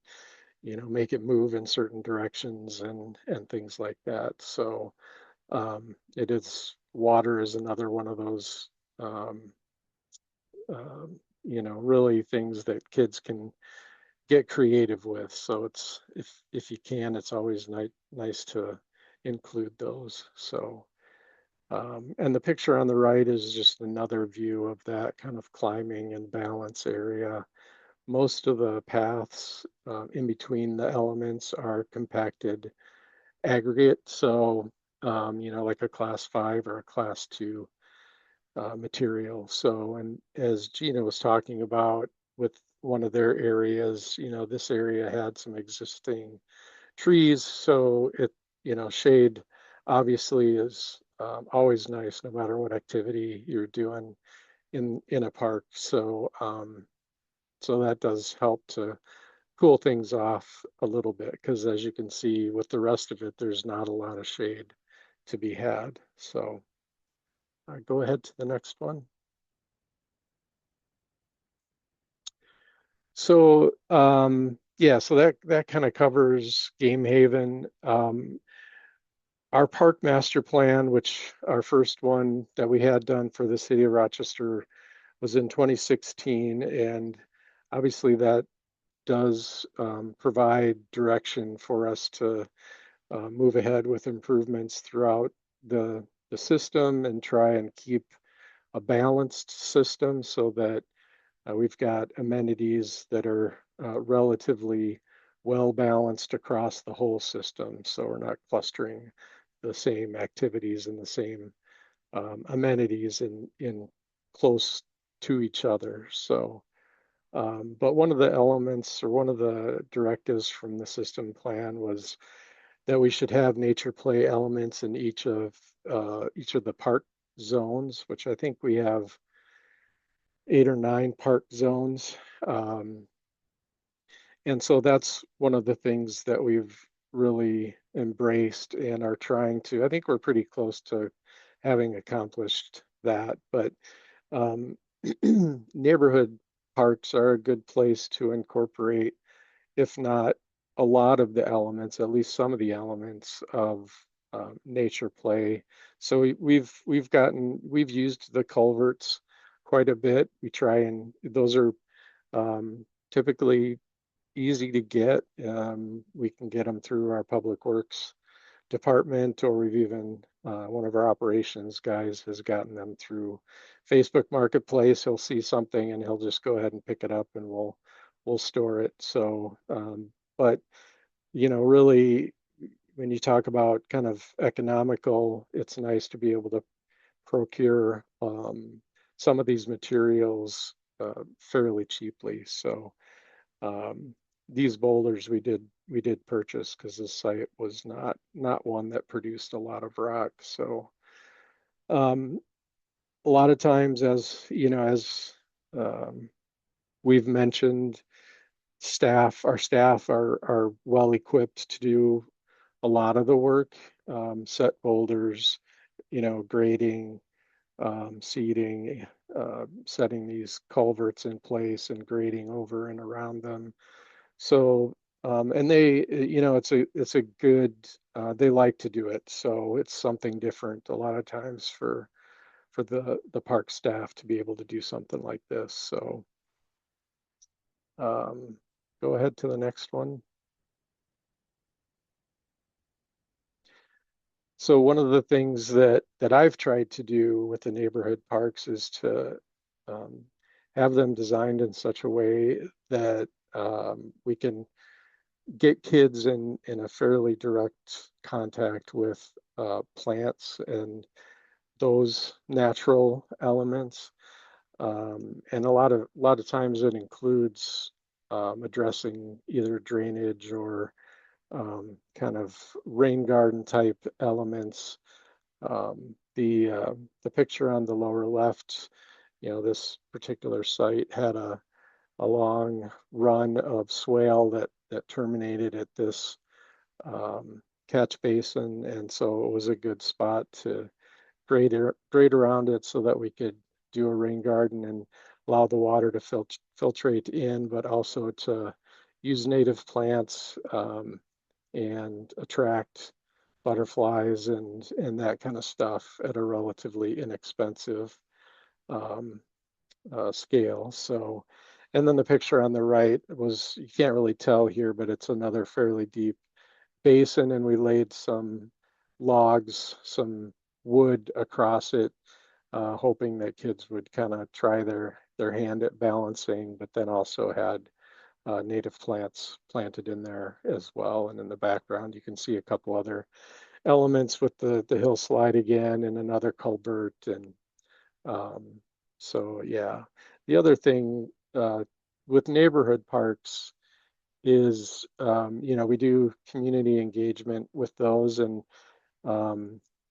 make it move in certain directions and things like that. So it is water is another one of those um, really things that kids can get creative with. So it's if you can, it's always nice to include those. So and the picture on the right is just another view of that kind of climbing and balance area. Most of the paths in between the elements are compacted aggregate. So, like a class 5 or a class 2 material. So, and as Gina was talking about with one of their areas, this area had some existing trees. So shade obviously is always nice no matter what activity you're doing in a park. So, so that does help to cool things off a little bit, because as you can see with the rest of it, there's not a lot of shade to be had. So go ahead to the next one. So yeah, so that kind of covers Game Haven. Our park master plan, which our first one that we had done for the city of Rochester was in 2016, and obviously that does provide direction for us to move ahead with improvements throughout the system and try and keep a balanced system so that we've got amenities that are relatively well balanced across the whole system. So we're not clustering the same activities and the same amenities in close to each other. So, but one of the elements or one of the directives from the system plan was that we should have nature play elements in each of the park zones, which I think we have 8 or 9 park zones. And so that's one of the things that we've really embraced and are trying to, I think we're pretty close to having accomplished that, but neighborhood parks are a good place to incorporate, if not a lot of the elements, at least some of the elements of nature play. So we've used the culverts quite a bit. We try, and those are typically easy to get. We can get them through our public works department, or we've even one of our operations guys has gotten them through Facebook Marketplace. He'll see something and he'll just go ahead and pick it up, and we'll store it. So, but really, when you talk about kind of economical, it's nice to be able to procure some of these materials fairly cheaply. So these boulders we did purchase because the site was not one that produced a lot of rock. So a lot of times, as we've mentioned, our staff are well equipped to do a lot of the work, set boulders, grading, seeding, setting these culverts in place and grading over and around them. So, and they, it's a good, they like to do it. So it's something different a lot of times for the park staff to be able to do something like this. So, go ahead to the next one. So one of the things that I've tried to do with the neighborhood parks is to have them designed in such a way that we can get kids in a fairly direct contact with plants and those natural elements. And a lot of times it includes addressing either drainage or kind of rain garden type elements. The picture on the lower left, this particular site had a long run of swale that terminated at this catch basin, and so it was a good spot to grade around it so that we could do a rain garden and allow the water to filtrate in, but also to use native plants and attract butterflies and that kind of stuff at a relatively inexpensive scale. So, and then the picture on the right was, you can't really tell here, but it's another fairly deep basin, and we laid some logs, some wood across it, hoping that kids would kind of try their hand at balancing, but then also had native plants planted in there as well. And in the background, you can see a couple other elements with the hillslide again and another culvert. And so, yeah, the other thing with neighborhood parks is, we do community engagement with those, and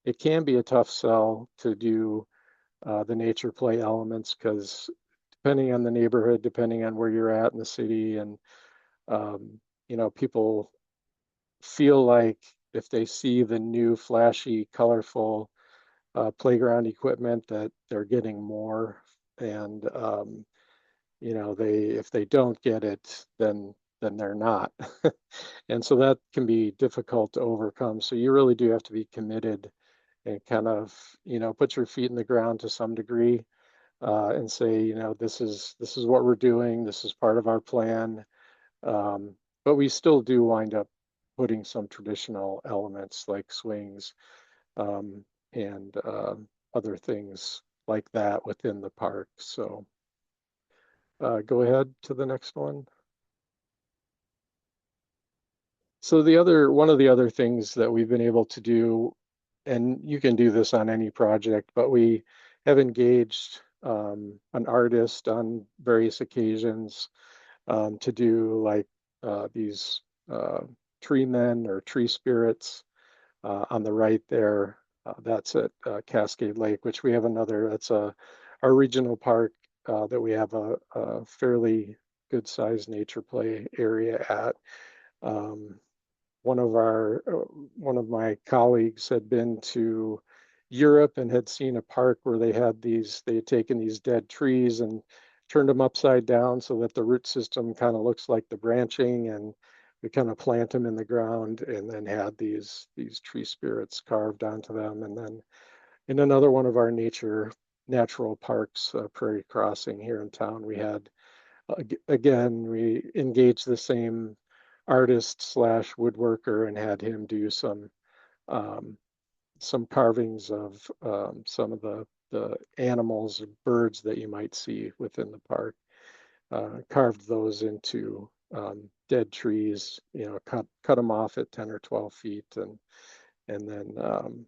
it can be a tough sell to do the nature play elements because depending on the neighborhood, depending on where you're at in the city, and people feel like if they see the new flashy, colorful playground equipment, that they're getting more. And if they don't get it, then they're not. And so that can be difficult to overcome. So you really do have to be committed and kind of, put your feet in the ground to some degree, and say, this is what we're doing. This is part of our plan. Um, but we still do wind up putting some traditional elements like swings, and other things like that within the park. So go ahead to the next one. So one of the other things that we've been able to do, and you can do this on any project, but we have engaged an artist on various occasions, to do like these tree men or tree spirits. On the right there, that's at Cascade Lake, which we have that's our regional park, that we have a fairly good sized nature play area at. Um, one of my colleagues had been to Europe and had seen a park where they had taken these dead trees and turned them upside down so that the root system kind of looks like the branching, and we kind of plant them in the ground and then had these tree spirits carved onto them. And then in another one of our natural parks, Prairie Crossing here in town, we had again, we engaged the same artist slash woodworker and had him do um, some carvings of some of the animals or birds that you might see within the park. Carved those into dead trees, cut them off at 10 or 12 feet, and then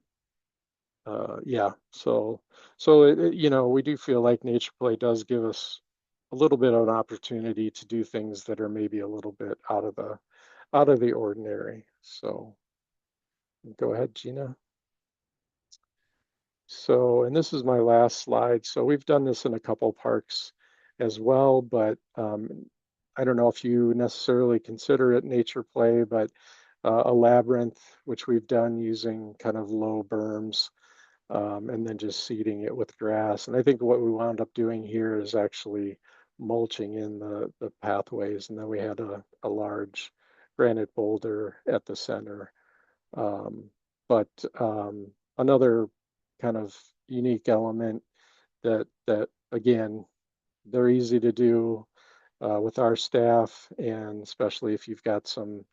yeah, so we do feel like nature play does give us a little bit of an opportunity to do things that are maybe a little bit out of the ordinary. So go ahead, Gina. So, and this is my last slide. So we've done this in a couple parks as well, but I don't know if you necessarily consider it nature play, but a labyrinth, which we've done using kind of low berms, and then just seeding it with grass. And I think what we wound up doing here is actually mulching in the pathways. And then we had a large granite boulder at the center. But another kind of unique element that again, they're easy to do with our staff, and especially if you've got some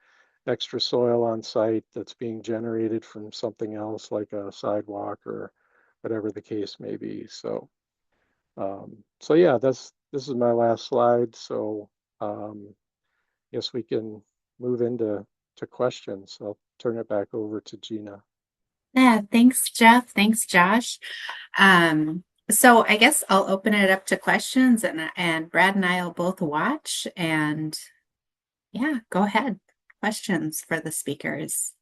extra soil on site that's being generated from something else like a sidewalk or whatever the case may be. So yeah, this is my last slide. So guess we can move into questions. I'll turn it back over to Gina. Yeah, thanks, Jeff. Thanks, Josh. So I guess I'll open it up to questions, and Brad and I will both watch, and yeah, go ahead. Questions for the speakers.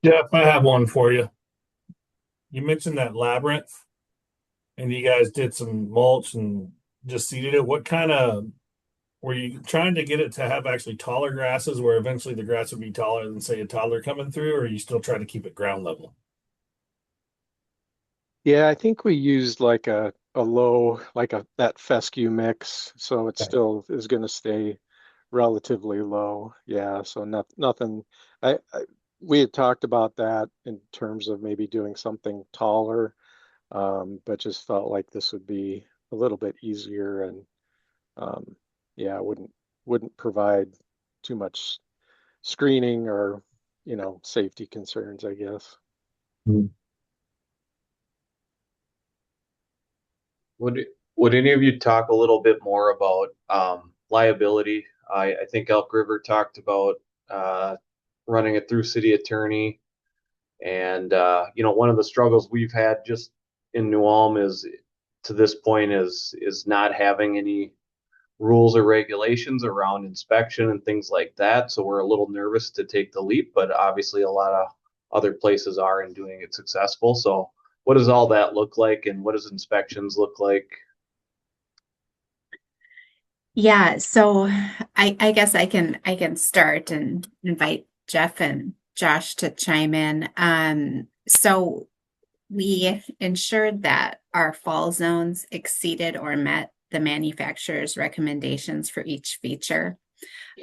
Jeff, I have one for you. You mentioned that labyrinth, and you guys did some mulch and just seeded it. What kind of were you trying to get it to have actually taller grasses where eventually the grass would be taller than, say, a toddler coming through, or are you still trying to keep it ground level? Yeah, I think we used like a low, like that fescue mix, so it still is going to stay relatively low. Yeah, so nothing. We had talked about that in terms of maybe doing something taller, but just felt like this would be a little bit easier, and yeah, wouldn't provide too much screening or safety concerns, I guess. Would any of you talk a little bit more about liability? I think Elk River talked about running it through city attorney, and one of the struggles we've had just in New Ulm is to this point is not having any rules or regulations around inspection and things like that. So we're a little nervous to take the leap, but obviously a lot of other places are in doing it successful. So what does all that look like, and what does inspections look like? Yeah, so I guess I can start and invite Jeff and Josh to chime in. So we ensured that our fall zones exceeded or met the manufacturer's recommendations for each feature.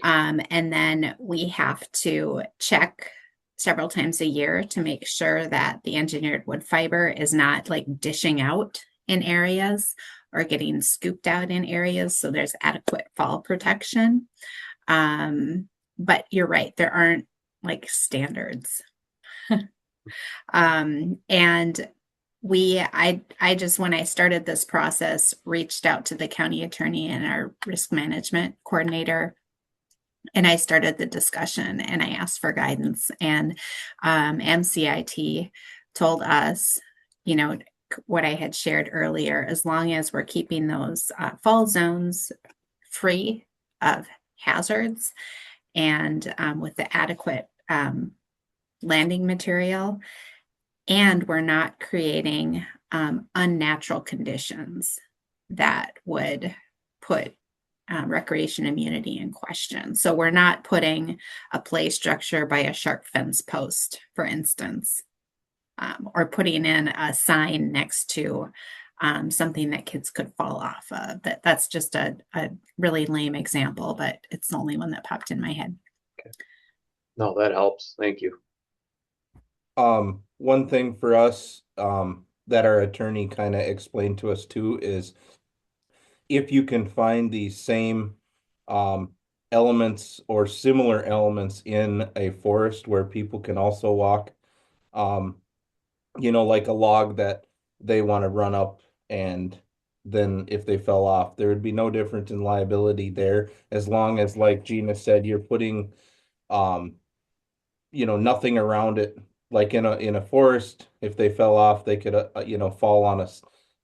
And then we have to check several times a year to make sure that the engineered wood fiber is not like dishing out in areas or getting scooped out in areas. So there's adequate fall protection. But you're right, there aren't like standards. And I just, when I started this process, reached out to the county attorney and our risk management coordinator, and I started the discussion and I asked for guidance. And MCIT told us, you know, what I had shared earlier, as long as we're keeping those fall zones free of hazards and with the adequate landing material, and we're not creating unnatural conditions that would put recreation immunity in question. So we're not putting a play structure by a sharp fence post, for instance, or putting in a sign next to something that kids could fall off of. That's just a really lame example, but it's the only one that popped in my head. No, that helps. Thank you. One thing for us, that our attorney kind of explained to us too is if you can find the same elements or similar elements in a forest where people can also walk, like a log that they want to run up, and then if they fell off, there would be no difference in liability there, as long as, like Gina said, you're putting nothing around it. Like in a forest, if they fell off, they could fall on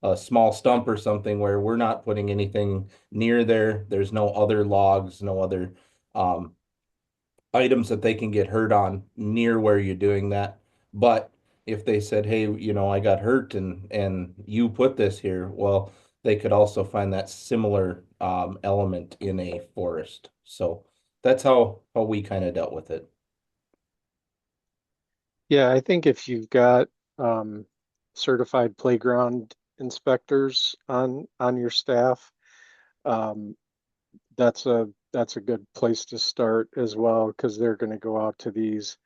a small stump or something, where we're not putting anything near there. There's no other logs, no other items that they can get hurt on near where you're doing that. But if they said, hey, I got hurt and you put this here, well, they could also find that similar element in a forest. So that's how we kind of dealt with it. Yeah, I think if you've got certified playground inspectors on your staff, um, that's a good place to start as well, because they're going to go out to these.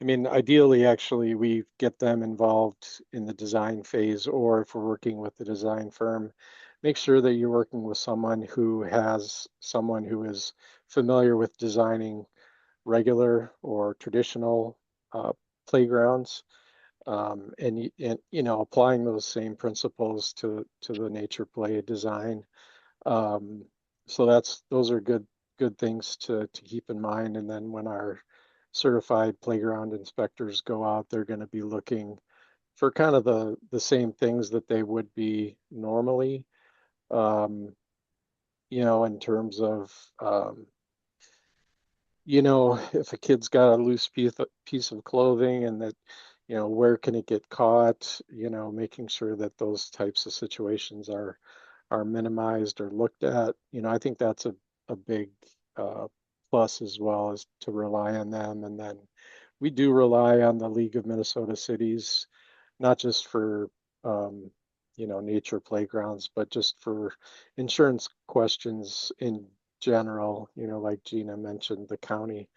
I mean, ideally, actually, we get them involved in the design phase, or if we're working with the design firm, make sure that you're working with someone who is familiar with designing regular or traditional playgrounds, and applying those same principles to the nature play design. So those are good things to keep in mind. And then when our certified playground inspectors go out, they're going to be looking for kind of the same things that they would be normally, in terms of if a kid's got a loose piece of clothing, and that, where can it get caught, making sure that those types of situations are minimized or looked at. I think that's a big plus, as well, as to rely on them. And then we do rely on the League of Minnesota Cities, not just for nature playgrounds, but just for insurance questions in general. Like Gina mentioned, the county,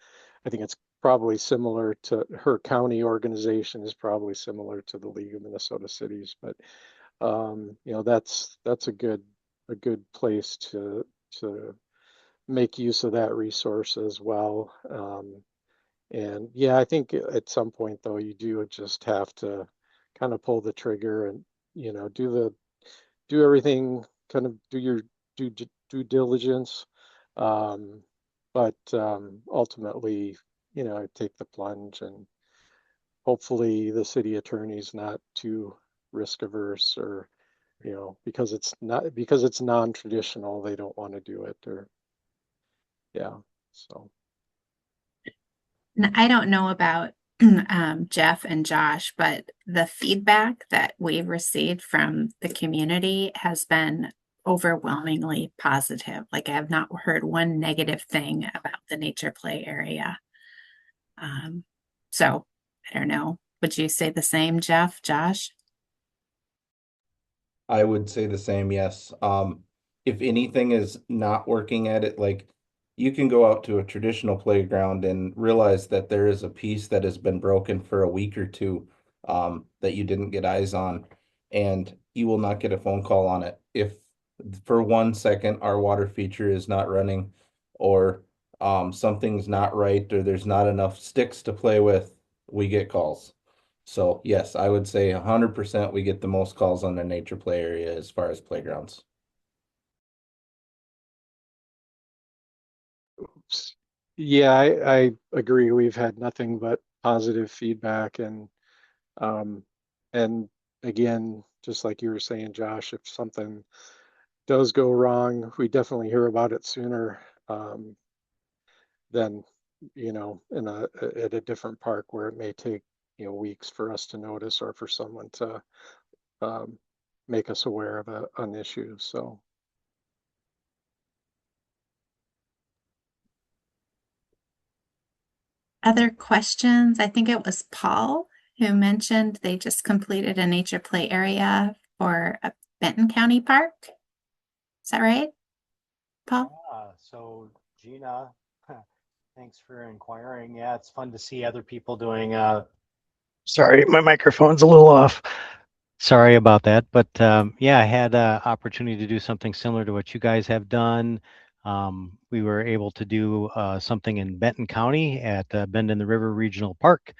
I think it's probably similar to her county organization, is probably similar to the League of Minnesota Cities. But that's a good place to make use of that resource as well. And yeah, I think at some point, though, you do just have to kind of pull the trigger and do everything, kind of do your due diligence, but ultimately, take the plunge. And hopefully the city attorney's not too risk averse, or because it's non-traditional, they don't want to do it. Or yeah, so And I don't know about Jeff and Josh, but the feedback that we've received from the community has been overwhelmingly positive. Like I have not heard one negative thing about the nature play area. So I don't know. Would you say the same, Jeff, Josh? I would say the same, yes. If anything is not working at it, like you can go out to a traditional playground and realize that there is a piece that has been broken for a week or two, that you didn't get eyes on, and you will not get a phone call on it. If for 1 second our water feature is not running, or something's not right, or there's not enough sticks to play with, we get calls. So yes, I would say 100% we get the most calls on the nature play area as far as playgrounds. Yeah, I agree. We've had nothing but positive feedback, um, and again, just like you were saying, Josh, if something does go wrong, we definitely hear about it sooner than, in at a different park where it may take, weeks for us to notice or for someone to um, make us aware of an issue. So. Other questions? I think it was Paul who mentioned they just completed a nature play area for a Benton County Park. Is that right, Paul? So Gina, thanks for inquiring. Yeah, it's fun to see other people doing. Sorry, my microphone's a little off. Sorry about that, but yeah, I had an opportunity to do something similar to what you guys have done. We were able to do something in Benton County at Bend in the River Regional Park,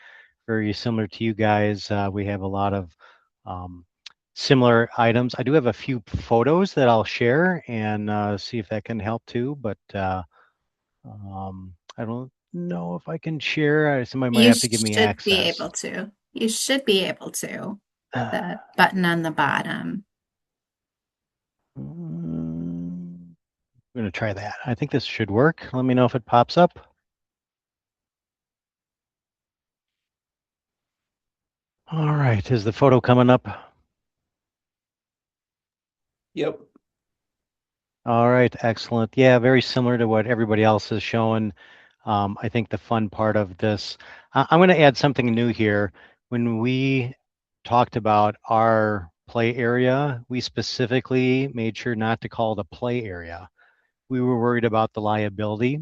very similar to you guys. We have a lot of similar items. I do have a few photos that I'll share and see if that can help too, but I don't know if I can share. Somebody might You have to give me should be access. able to. You should be able to. The button on the bottom. I'm going to try that. I think this should work. Let me know if it pops up. All right, is the photo coming up? Yep. All right, excellent. Yeah, very similar to what everybody else is showing. I think the fun part of this, I'm going to add something new here. When we talked about our play area, we specifically made sure not to call it a play area. We were worried about the liability.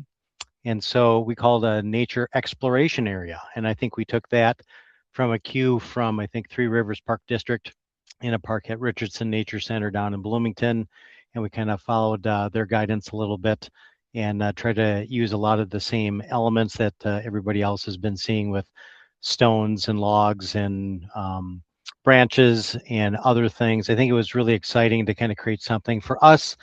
And so we called a nature exploration area. And I think we took that from a cue from, I think, Three Rivers Park District in a park at Richardson Nature Center down in Bloomington. And we kind of followed their guidance a little bit and tried to use a lot of the same elements that everybody else has been seeing with stones and logs and branches and other things. I think it was really exciting to kind of create something for us.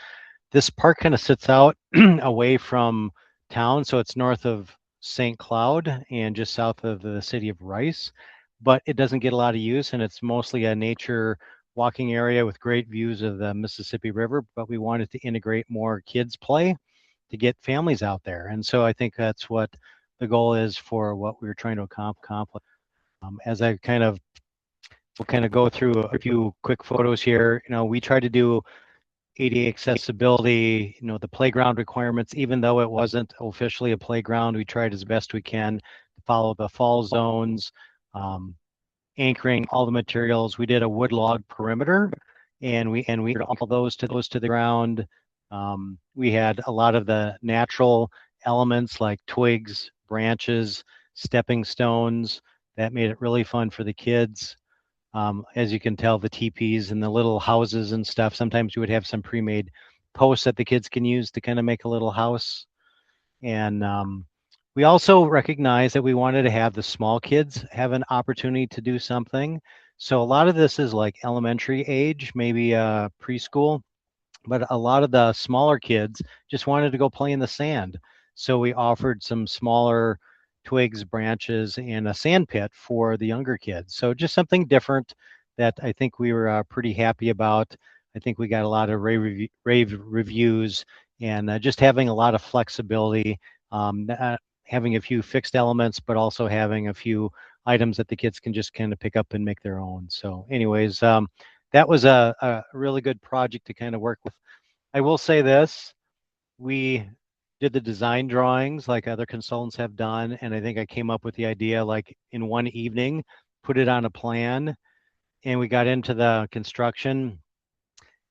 This park kind of sits out away from town, so it's north of St. Cloud and just south of the city of Rice, but it doesn't get a lot of use, and it's mostly a nature walking area with great views of the Mississippi River, but we wanted to integrate more kids play to get families out there. And so I think that's what the goal is for what we were trying to accomplish. As I we'll kind of go through a few quick photos here. We tried to do ADA accessibility, the playground requirements, even though it wasn't officially a playground, we tried as best we can to follow the fall zones, anchoring all the materials. We did a wood log perimeter and we all those to the ground. We had a lot of the natural elements like twigs, branches, stepping stones that made it really fun for the kids. As you can tell, the teepees and the little houses and stuff, sometimes you would have some pre-made posts that the kids can use to kind of make a little house. And we also recognize that we wanted to have the small kids have an opportunity to do something. So a lot of this is like elementary age, maybe preschool, but a lot of the smaller kids just wanted to go play in the sand. So we offered some smaller twigs, branches, and a sand pit for the younger kids. So just something different that I think we were pretty happy about. I think we got a lot of rave reviews and just having a lot of flexibility, having a few fixed elements, but also having a few items that the kids can just kind of pick up and make their own. So anyways, that was a really good project to kind of work with. I will say this, we did the design drawings like other consultants have done, and I think I came up with the idea like in one evening, put it on a plan, and we got into the construction,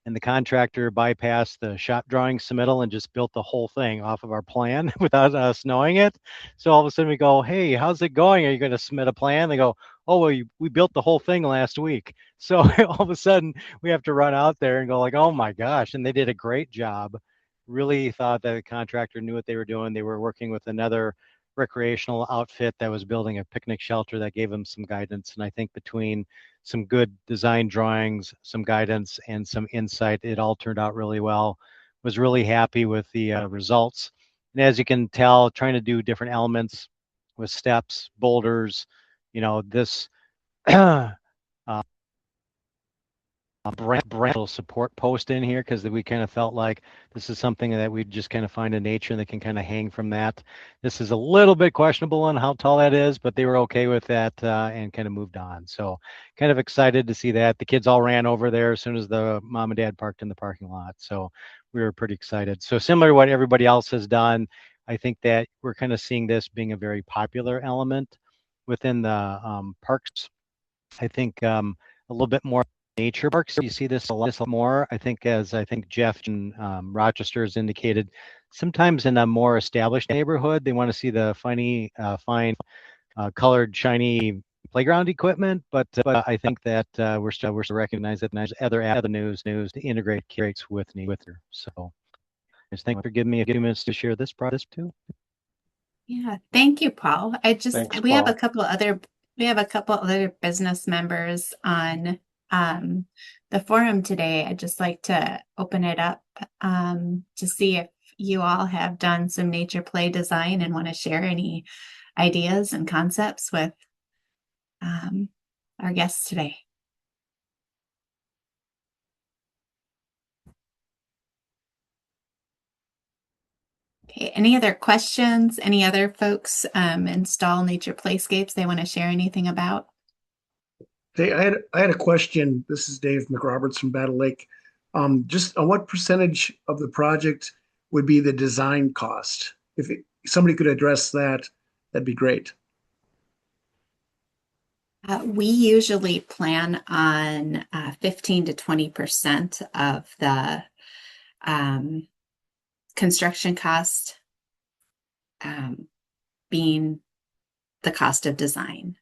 and the contractor bypassed the shop drawing submittal and just built the whole thing off of our plan without us knowing it. So all of a sudden we go, hey, how's it going? Are you going to submit a plan? They go, oh, well, we built the whole thing last week. So all of a sudden we have to run out there and go like, oh my gosh. And they did a great job. Really thought that the contractor knew what they were doing. They were working with another recreational outfit that was building a picnic shelter that gave them some guidance. And I think between some good design drawings, some guidance, and some insight, it all turned out really well. Was really happy with the results. And as you can tell, trying to do different elements with steps, boulders, this brand support post in here because we kind of felt like this is something that we just kind of find in nature and they can kind of hang from that. This is a little bit questionable on how tall that is, but they were okay with that and kind of moved on. So kind of excited to see that. The kids all ran over there as soon as the mom and dad parked in the parking lot. So we were pretty excited. So similar to what everybody else has done, I think that we're kind of seeing this being a very popular element within the parks. I think a little bit more nature parks. You see this a lot more. I think Jeff and Rochester has indicated, sometimes in a more established neighborhood, they want to see the fine colored, shiny playground equipment. But I think that we're still recognize that there's other avenues to integrate kids with her. So just thank you for giving me a few minutes to share this process too. Yeah, thank you, Paul. Thanks, We have a Paul. couple other business members on the forum today. I'd just like to open it up to see if you all have done some nature play design and want to share any ideas and concepts with our guests today. Okay, any other questions? Any other folks install nature playscapes they want to share anything about? Hey, I had a question. This is Dave McRoberts from Battle Lake. Just on what percentage of the project would be the design cost? If somebody could address that, that'd be great. We usually plan on 15 to 20% of the construction cost being the cost of design.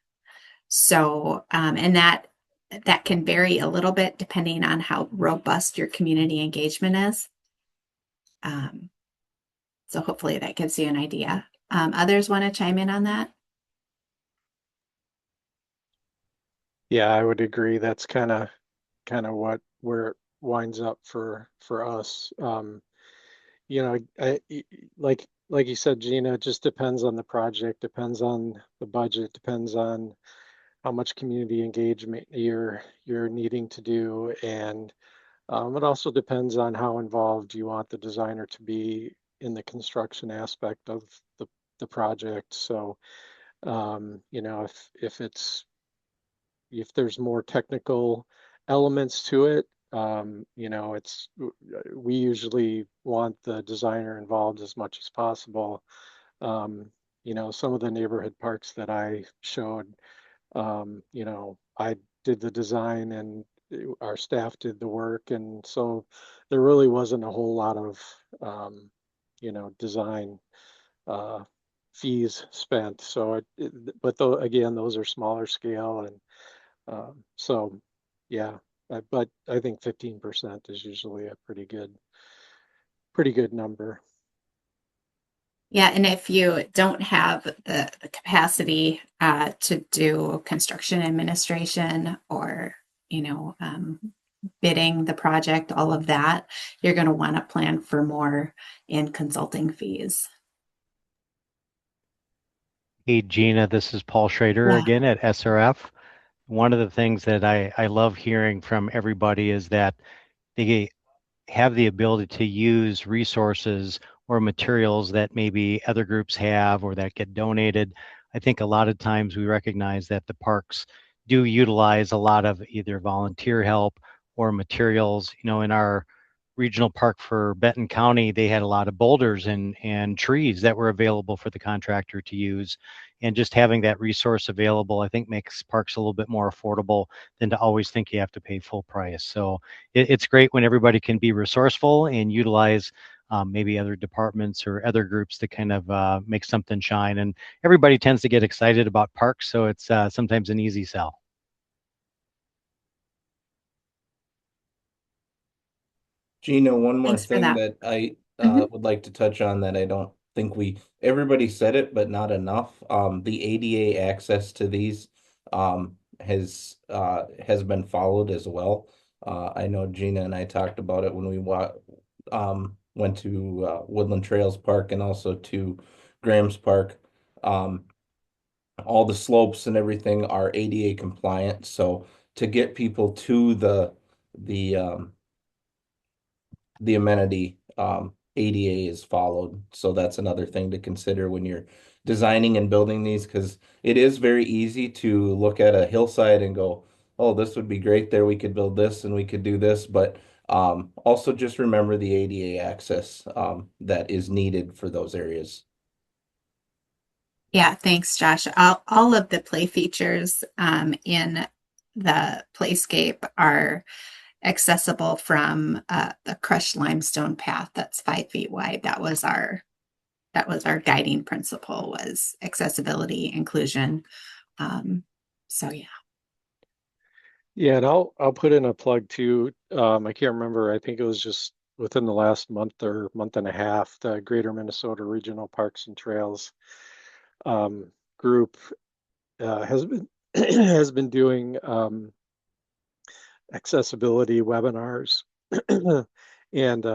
So, and that can vary a little bit depending on how robust your community engagement is. So hopefully that gives you an idea. Others want to chime in on that? Yeah, I would agree. That's kind of where it winds up for us. Like you said, Gina, it just depends on the project, depends on the budget, depends on how much community engagement you're needing to do, and it also depends on how involved you want the designer to be in the construction aspect of the project. So, if there's more technical elements to it, we usually want the designer involved as much as possible. Some of the neighborhood parks that I showed, I did the design and our staff did the work, and so there really wasn't a whole lot of design fees spent. So but though again, those are smaller scale, and so yeah, but I think 15% is usually a pretty good number. Yeah, and if you don't have the capacity to do construction administration or, bidding the project, all of that, you're going to want to plan for more in consulting fees. Hey, Gina, this is Paul Schrader again at SRF. One of the things that I love hearing from everybody is that they have the ability to use resources or materials that maybe other groups have or that get donated. I think a lot of times we recognize that the parks do utilize a lot of either volunteer help or materials. You know, in our regional park for Benton County, they had a lot of boulders and trees that were available for the contractor to use. And just having that resource available, I think, makes parks a little bit more affordable than to always think you have to pay full price. So it's great when everybody can be resourceful and utilize maybe other departments or other groups to kind of make something shine. And everybody tends to get excited about parks, so it's sometimes an easy sell. Gina, one more Thanks for thing that. that I Mhm. would like to touch on that I don't think everybody said it, but not enough. The ADA access to these has been followed as well. I know Gina and I talked about it when we went to Woodland Trails Park and also to Graham's Park. All the slopes and everything are ADA compliant, so to get people to the the amenity, ADA is followed. So that's another thing to consider when you're designing and building these, because it is very easy to look at a hillside and go, oh, this would be great there. We could build this and we could do this. But also just remember the ADA access that is needed for those areas. Yeah, thanks, Josh. All of the play features in the playscape are accessible from the crushed limestone path that's 5 feet wide. That was our guiding principle, was accessibility, inclusion. So yeah. Yeah, and I'll put in a plug too. I can't remember. I think it was just within the last month or month and a half, the Greater Minnesota Regional Parks and Trails group has been has been doing accessibility webinars and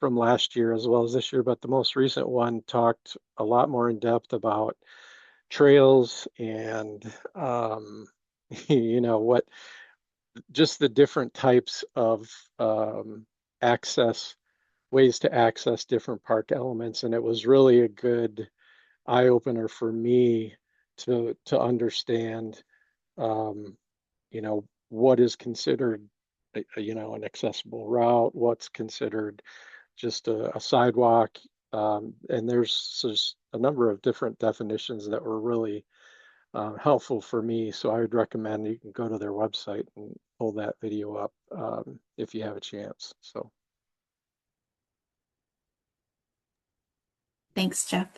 from last year as well as this year, but the most recent one talked a lot more in depth about trails and you know what, just the different types of access, ways to access different park elements, and it was really a good eye opener for me to understand you know, what is considered you know, an accessible route, what's considered just a sidewalk, and there's just a number of different definitions that were really helpful for me. So I would recommend you can go to their website and pull that video up if you have a chance. So Thanks, Jeff.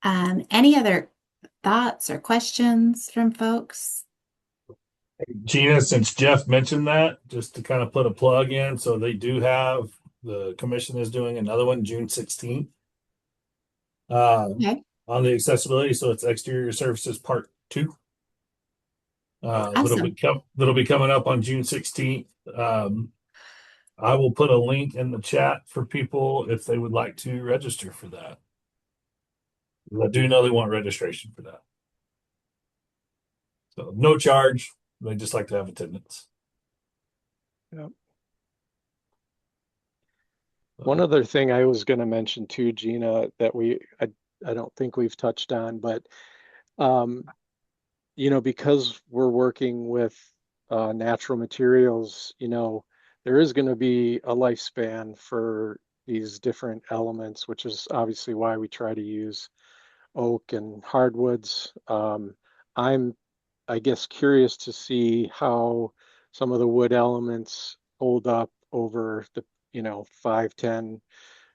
Any other thoughts or questions from folks? Gina, since Jeff mentioned that, just to kind of put a plug in, so they do have, the commission is doing another one June 16th Okay. on the accessibility. So it's exterior services part 2. Awesome. That'll be coming up on June 16th. I will put a link in the chat for people if they would like to register for that. I do know they want registration for that. So no charge. They just like to have attendance. yeah. One other thing I was going to mention too, Gina, that I don't think we've touched on, but you know, because we're working with natural materials, you know, there is going to be a lifespan for these different elements, which is obviously why we try to use oak and hardwoods. I'm, I guess, curious to see how some of the wood elements hold up over the, you know, 5, 10,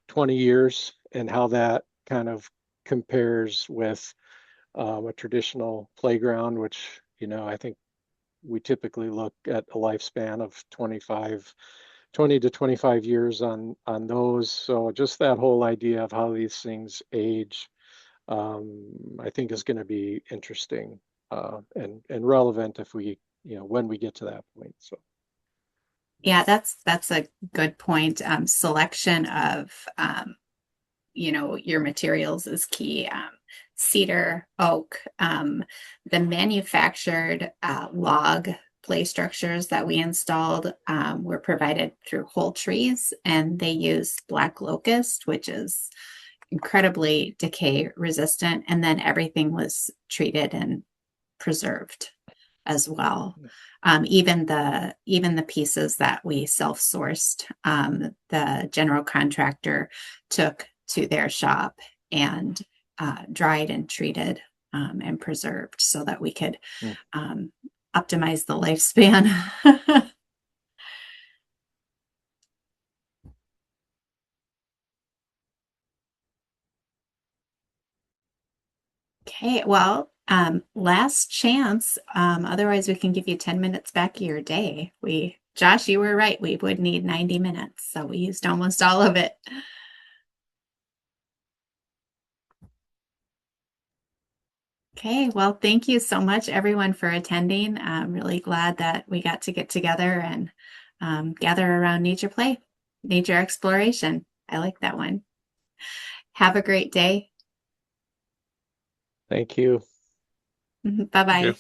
20 years, and how that kind of compares with a traditional playground, which, you know, I think we typically look at a lifespan of 20 to 25 years on those. So just that whole idea of how these things age, I think is going to be interesting and relevant if we, you know, when we get to that point. So Yeah, that's a good point. Selection of your materials is key. Cedar, oak, the manufactured log play structures that we installed were provided through Whole Trees, and they use black locust, which is incredibly decay resistant, and then everything was treated and preserved as well. Even the pieces that we self-sourced, the general contractor took to their shop and dried and treated and preserved so that we could optimize the lifespan. Okay, well, last chance. Otherwise, we can give you 10 minutes back of your day. Josh, you were right. We would need 90 minutes, so we used almost all of it. Okay, well, thank you so much, everyone, for attending. I'm really glad that we got to get together and gather around nature play, nature exploration. I like that one. Have a great day. Thank you. Bye-bye.